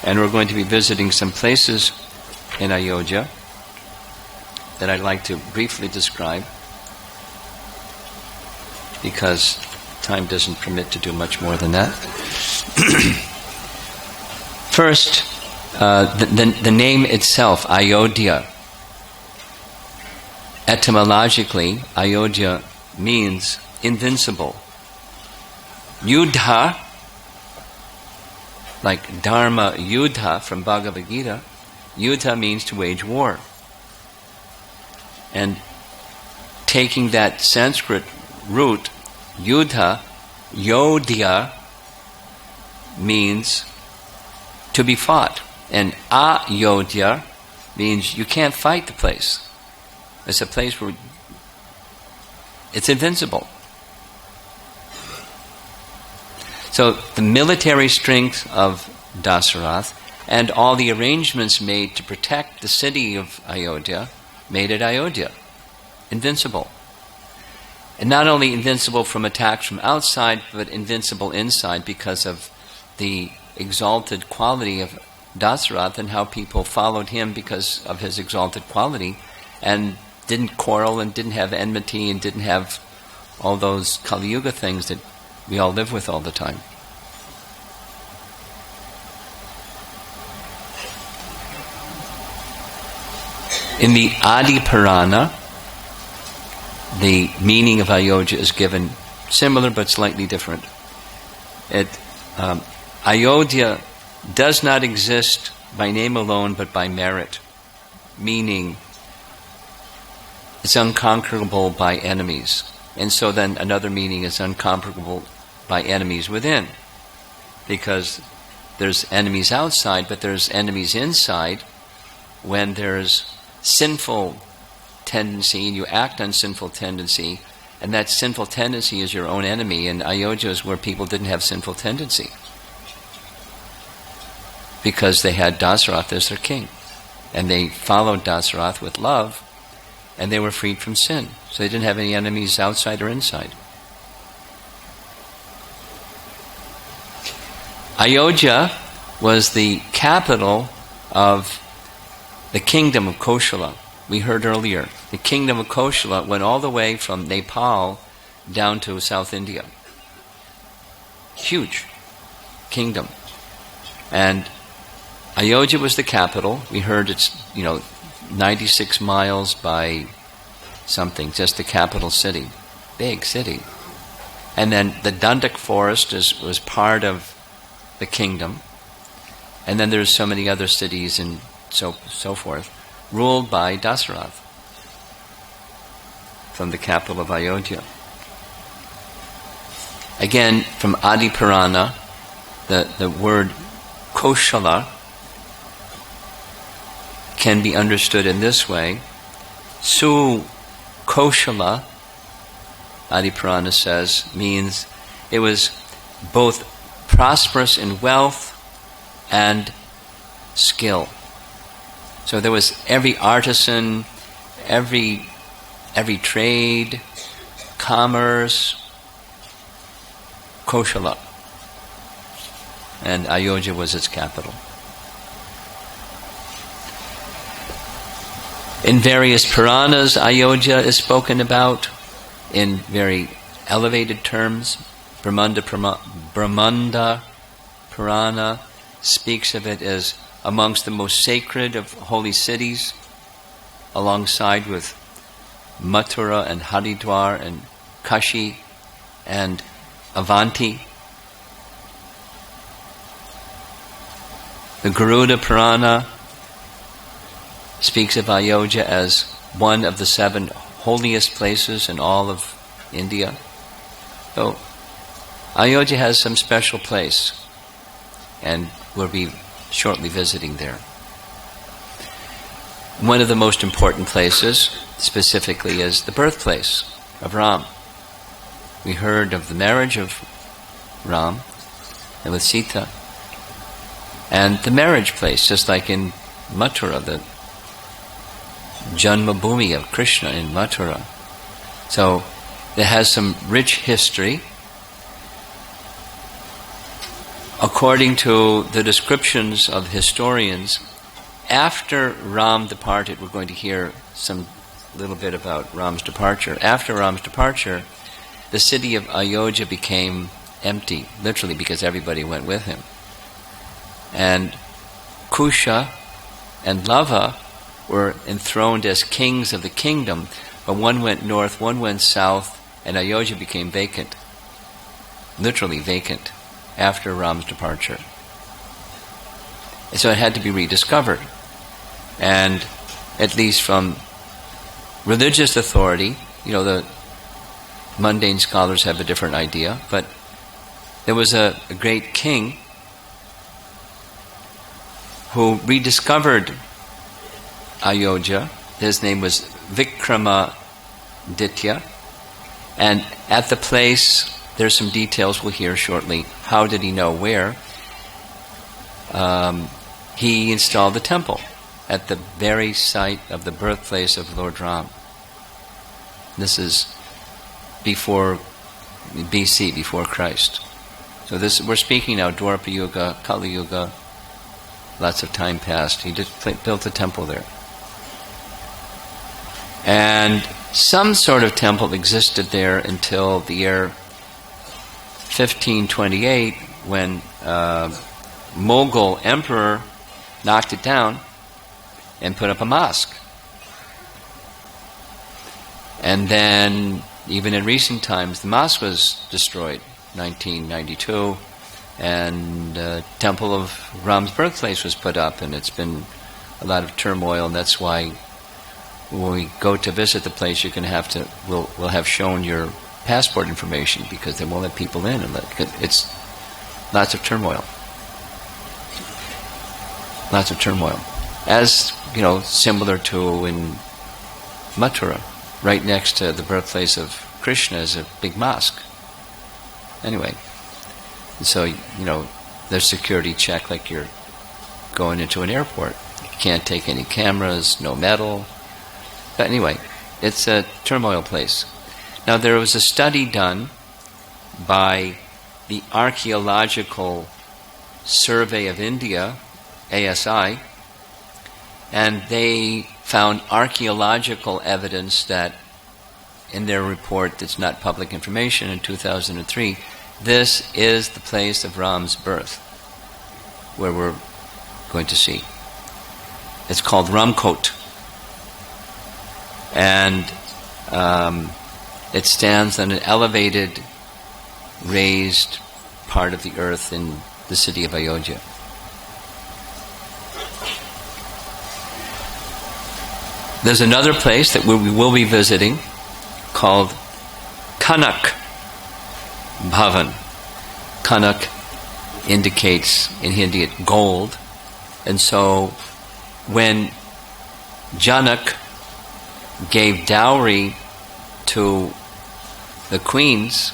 and we're going to be visiting some places in Ayodhya that I'd like to briefly describe, because time doesn't permit to do much more than that. First, the name itself, Ayodhya. Etymologically, Ayodhya means invincible. Yuddha, like Dharma Yuddha from Bhagavad Gita, Yuddha means to wage war. And taking that Sanskrit root, Yuddha, Yodhya, means to be fought. And Ayodhya means you can't fight the place. It's a place where it's invincible. So the military strength of Dasarath and all the arrangements made to protect the city of Ayodhya made it Ayodhya, invincible. And not only invincible from attacks from outside, but invincible inside because of the exalted quality of Dasarath and how people followed him because of his exalted quality and didn't quarrel and didn't have enmity and didn't have all those Kali Yuga things that we all live with all the time. In the Adi Purana, the meaning of Ayodhya is given similar but slightly different. Ayodhya does not exist by name alone but by merit, meaning it's unconquerable by enemies. And so then another meaning is unconquerable by enemies within, because there's enemies outside, but there's enemies inside when there's sinful tendency and you act on sinful tendency, and that sinful tendency is your own enemy. And Ayodhya is where people didn't have sinful tendency because they had Dasarath as their king, and they followed Dasarath with love, and they were freed from sin. So they didn't have any enemies outside or inside. Ayodhya was the capital of the kingdom of Koshala. We heard earlier, the kingdom of Koshala went all the way from Nepal down to South India. Huge kingdom. And Ayodhya was the capital. We heard it's, 96 miles by something, just the capital city. Big city. And then the Dandak forest was part of the kingdom. And then there's so many other cities and so forth, ruled by Dasarath from the capital of Ayodhya. Again, from Adi Purana, the word Koshala can be understood in this way. Su Koshala, Adi Purana says, means it was both prosperous in wealth and skill. So there was every artisan, every trade, commerce, Koshala. And Ayodhya was its capital. In various Puranas, Ayodhya is spoken about in very elevated terms. Brahmanda Purana speaks of it as amongst the most sacred of holy cities, alongside with Mathura and Haridwar and Kashi and Avanti. The Garuda Purana speaks of Ayodhya as one of the 7 holiest places in all of India. So Ayodhya has some special place, and we'll be shortly visiting there. One of the most important places, specifically, is the birthplace of Ram. We heard of the marriage of Ram and with Sita, and the marriage place, just like in Mathura, the Janma Bhumi of Krishna in Mathura. So it has some rich history. According to the descriptions of historians, after Ram departed, we're going to hear some little bit about Ram's departure. After Ram's departure, the city of Ayodhya became empty, literally, because everybody went with him. And Kusha and Lava were enthroned as kings of the kingdom, but one went north, one went south, and Ayodhya became vacant, literally vacant, after Ram's departure. And so it had to be rediscovered. And at least from religious authority, the mundane scholars have a different idea, but there was a great king who rediscovered Ayodhya. His name was Vikramaditya. And at the place, there's some details we'll hear shortly. How did he know where? He installed a temple at the very site of the birthplace of Lord Rama. This is before BC, before Christ. So we're speaking now Dwapara Yuga, Kali Yuga. Lots of time passed. He just built a temple there. And some sort of temple existed there until the year 1528, when Mughal emperor knocked it down and put up a mosque. And then, even in recent times, the mosque was destroyed, 1992, and the temple of Ram's birthplace was put up, and it's been a lot of turmoil, and that's why when we go to visit the place, you're going to we'll have shown your passport information, because they won't let people in, and it's lots of turmoil. Lots of turmoil. As, similar to in Mathura, right next to the birthplace of Krishna is a big mosque. Anyway, so, there's security check like you're going into an airport. You can't take any cameras, no metal. But anyway, it's a turmoil place. Now, there was a study done by the Archaeological Survey of India, ASI, and they found archaeological evidence that, in their report that's not public information in 2003, this is the place of Ram's birth, where we're going to see. It's called Ramkot. And it stands on an elevated, raised part of the earth in the city of Ayodhya. There's another place that we will be visiting called Kanak Bhavan. Kanak indicates in Hindi gold. And so when Janak gave dowry to the queens,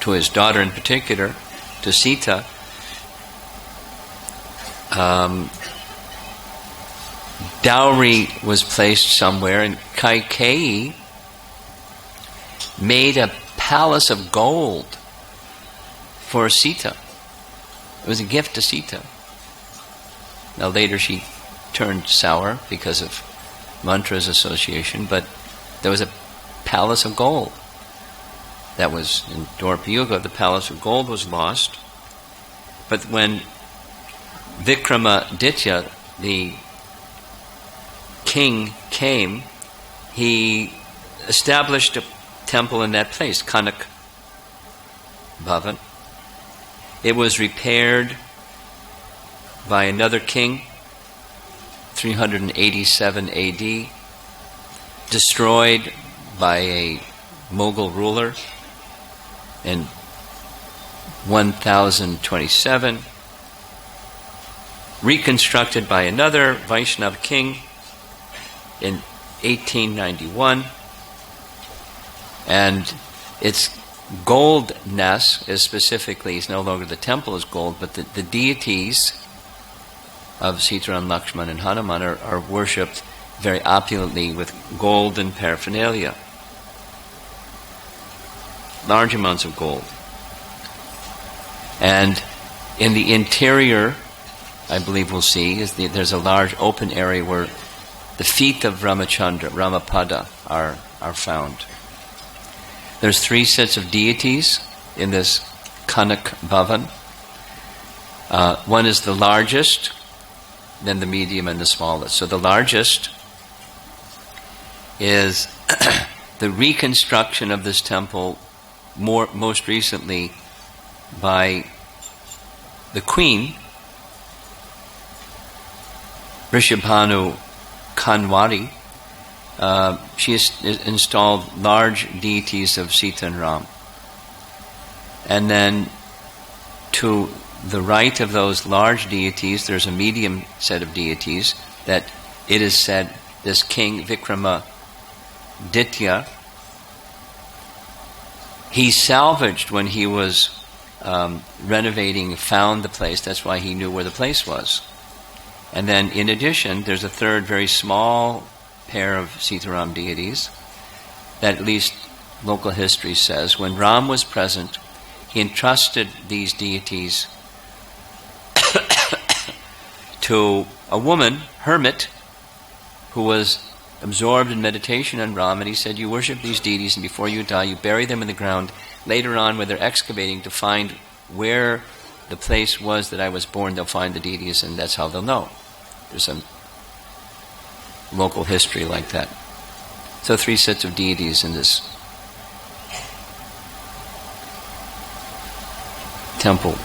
to his daughter in particular, to Sita, dowry was placed somewhere, and Kaikeyi made a palace of gold for Sita. It was a gift to Sita. Now later she turned sour because of Mantra's association, but there was a palace of gold that was in Dwapara Yuga. The palace of gold was lost, but when Vikramaditya, the king, came, he established a temple in that place, Kanak Bhavan. It was repaired by another king, 387 AD, destroyed by a Mughal ruler in 1027, reconstructed by another Vaishnav king in 1891, and its goldness is specifically, it's no longer the temple is gold, but the deities of Sitaram, Lakshman and Hanuman are worshipped very opulently with gold and paraphernalia. Large amounts of gold. And in the interior, I believe we'll see, there's a large open area where the feet of Ramachandra, Ramapada, are found. There's 3 sets of deities in this Kanak Bhavan. One is the largest, then the medium and the smallest. So the largest is the reconstruction of this temple most recently by the queen, Rishabhanu Kanwari. She has installed large deities of Sita and Ram. And then to the right of those large deities, there's a medium set of deities that it is said this king Vikramaditya, he salvaged when he was renovating, found the place. That's why he knew where the place was. And then in addition, there's a third very small pair of Sitaram deities that at least local history says when Ram was present, he entrusted these deities to a woman, hermit, who was absorbed in meditation on Ram, and he said, you worship these deities, and before you die, you bury them in the ground. Later on, when they're excavating to find where the place was that I was born, they'll find the deities, and that's how they'll know. There's some local history like that. So 3 sets of deities in this temple.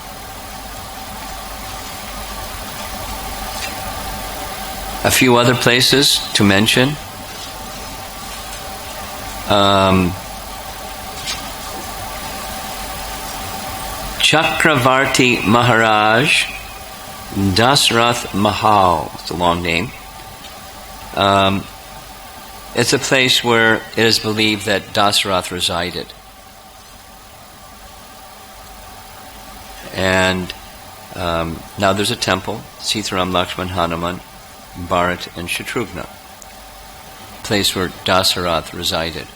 A few other places to mention. Chakravarti Maharaj Dasrath Mahal. It's a long name. It's a place where it is believed that Dasarath resided. And now there's a temple, Sitaram, Lakshman, Hanuman, Bharat and Shatrughna, place where Dasarath resided.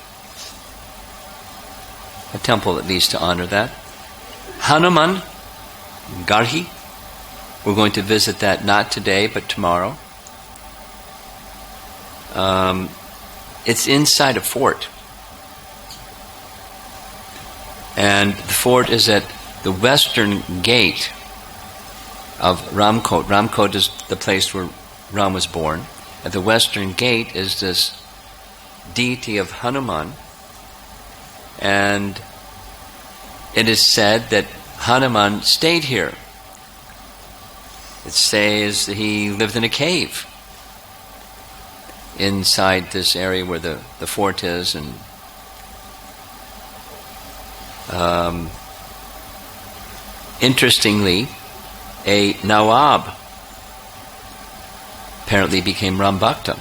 A temple at least to honor that. Hanuman, Garhi, we're going to visit that not today but tomorrow. It's inside a fort. And the fort is at the western gate of Ramkot. Ramkot is the place where Ram was born. At the western gate is this deity of Hanuman. And it is said that Hanuman stayed here. It says that he lived in a cave inside this area where the fort is, and interestingly, a Nawab apparently became Ram Bhakta.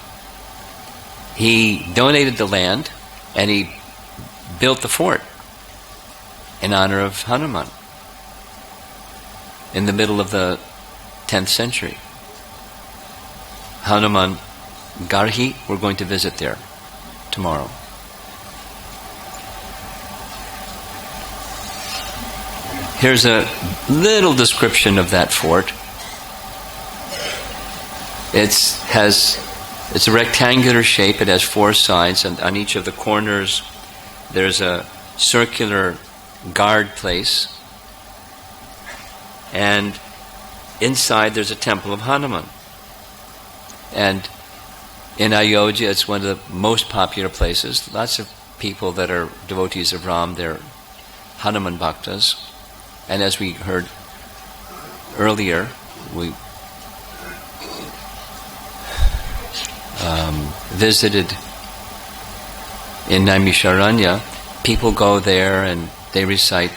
he donated the land and he built the fort in honor of Hanuman in the middle of the 10th century. Hanuman Garhi, we're going to visit there tomorrow. Here's a little description of that fort. It's a rectangular shape. It has 4 sides, and on each of the corners there's a circular guard place, and inside there's a temple of Hanuman. And in Ayodhya, it's one of the most popular places. Lots of people that are devotees of Ram, they're Hanuman Bhaktas. And as we heard earlier, we visited in Naimisharanya. People go there and they recite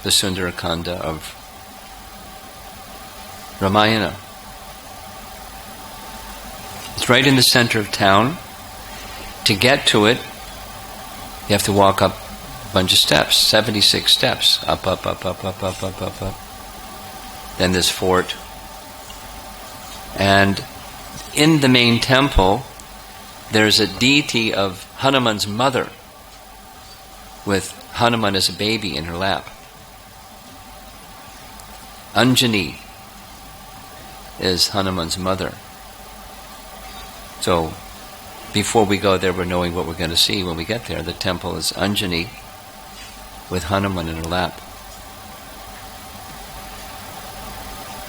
the Sundarakanda of Ramayana. It's right in the center of town. To get to it, you have to walk up a bunch of steps, 76 steps, up. Then this fort. And in the main temple, there's a deity of Hanuman's mother, with Hanuman as a baby in her lap. Anjani is Hanuman's mother. So, before we go there, we're knowing what we're going to see when we get there. The temple is Anjani with Hanuman in her lap.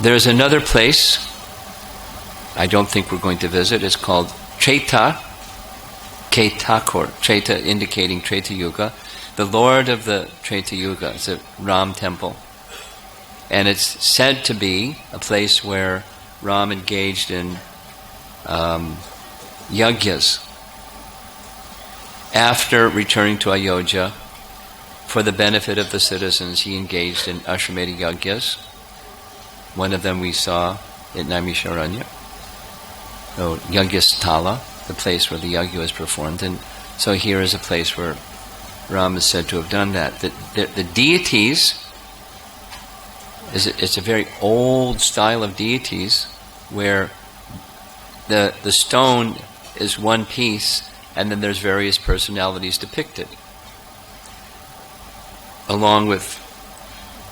There's another place I don't think we're going to visit. It's called Treta Ketakor. Treta indicating Treta Yuga. The Lord of the Treta Yuga. It's a Ram temple. And it's said to be a place where Ram engaged in yagyas. After returning to Ayodhya, for the benefit of the citizens, he engaged in Ashwamedha yagyas. One of them we saw at Naimisharanya. So, Yagyasthala, the place where the yagya is performed. And so here is a place where Ram is said to have done that. The deities, it's a very old style of deities where the stone is one piece and then there's various personalities depicted. Along with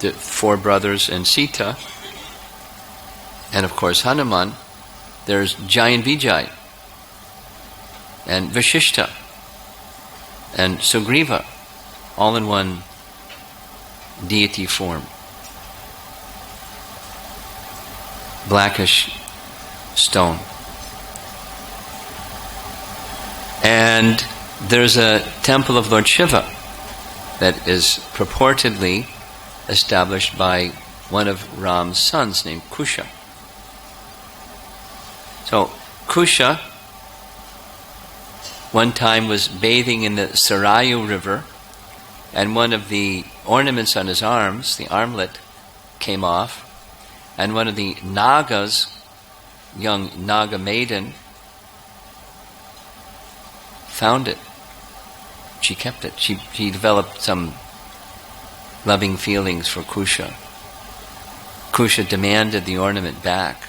the 4 brothers and Sita, and of course Hanuman, there's Jai and Vijay, and Vashishta, and Sugriva, all in one deity form. Blackish stone. And there's a temple of Lord Shiva that is purportedly established by one of Ram's sons named Kusha. So, Kusha one time was bathing in the Sarayu river, and one of the ornaments on his arms, the armlet, came off, and one of the Nagas, young Naga maiden, found it. She kept it. She developed some loving feelings for Kusha. Kusha demanded the ornament back.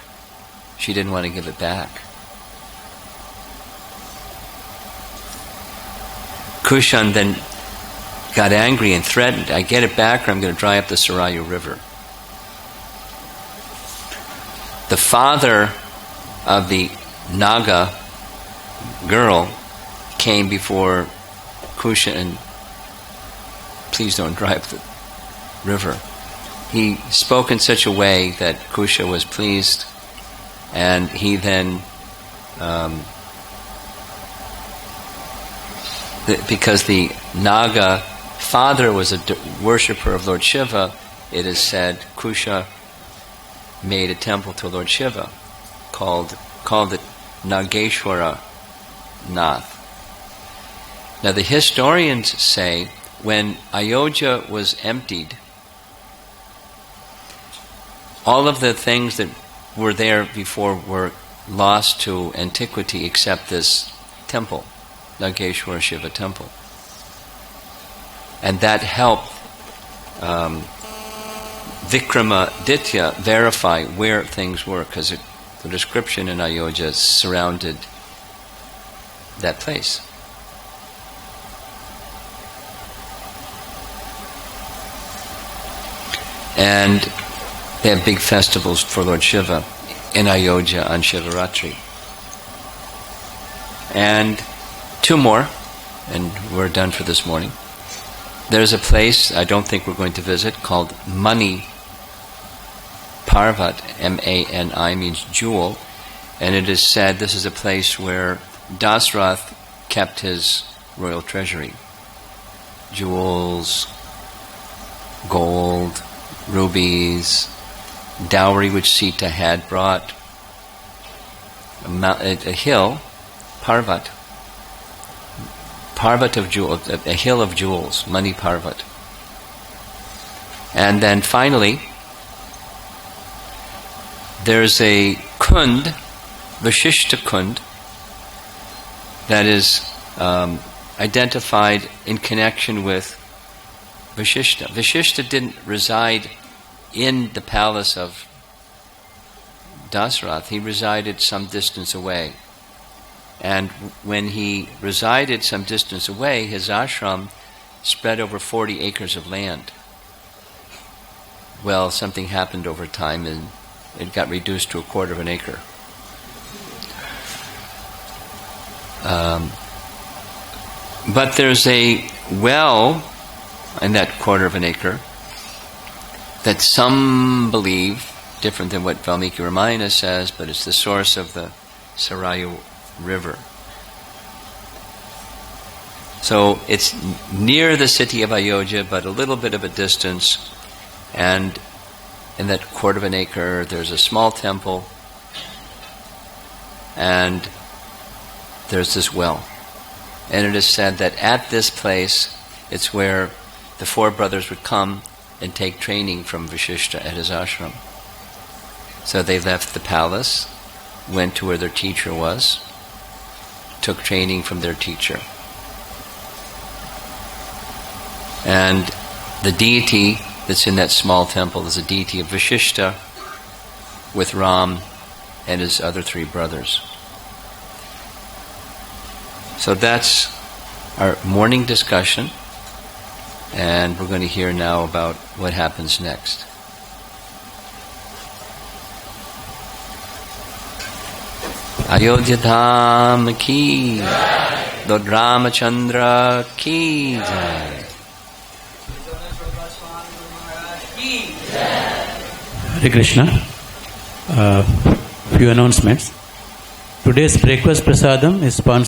She didn't want to give it back. Kushan then got angry and threatened, I get it back or I'm going to dry up the Sarayu river. The father of the Naga girl came before Kusha and, please don't dry up the river. He spoke in such a way that Kusha was pleased, and he then, because the Naga father was a worshipper of Lord Shiva, it is said Kusha made a temple to Lord Shiva called it Nageshwara Nath. Now the historians say when Ayodhya was emptied, all of the things that were there before were lost to antiquity except this temple. Nageshwar Shiva temple. And that helped Vikramaditya verify where things were, because the description in Ayodhya surrounded that place. And they have big festivals for Lord Shiva in Ayodhya on Shivaratri. And two more, and we're done for this morning. There's a place I don't think we're going to visit called Mani Parvat, M-A-N-I, means jewel, and it is said this is a place where Dasrath kept his royal treasury. Jewels, gold, rubies, dowry which Sita had brought, a hill, Parvat of jewels, a hill of jewels, Mani Parvat. And then finally, there's a kund, Vashishta Kund, that is identified in connection with Vashishta. Vashishta didn't reside in the palace of Dasrath. He resided some distance away. And when he resided some distance away, his ashram spread over 40 acres of land. Well, something happened over time and it got reduced to 1/4 of an acre. But there's a well in that 1/4 of an acre that some believe, different than what Valmiki Ramayana says, but it's the source of the Sarayu River. So it's near the city of Ayodhya, but a little bit of a distance, and in that 1/4 of an acre there's a small temple, and there's this well. And it is said that at this place, it's where the 4 brothers would come and take training from Vashishta at his ashram. So they left the palace, went to where their teacher was, took training from their teacher. And the deity that's in that small temple is a deity of Vashishta with Ram and his other 3 brothers. So that's our morning discussion, and we're going to hear now about what happens next. Ayodhya Dham ki Jai. Lord Ramachandra ki Jai. Hare Krishna. Few announcements. Today's breakfast prasadam is sponsored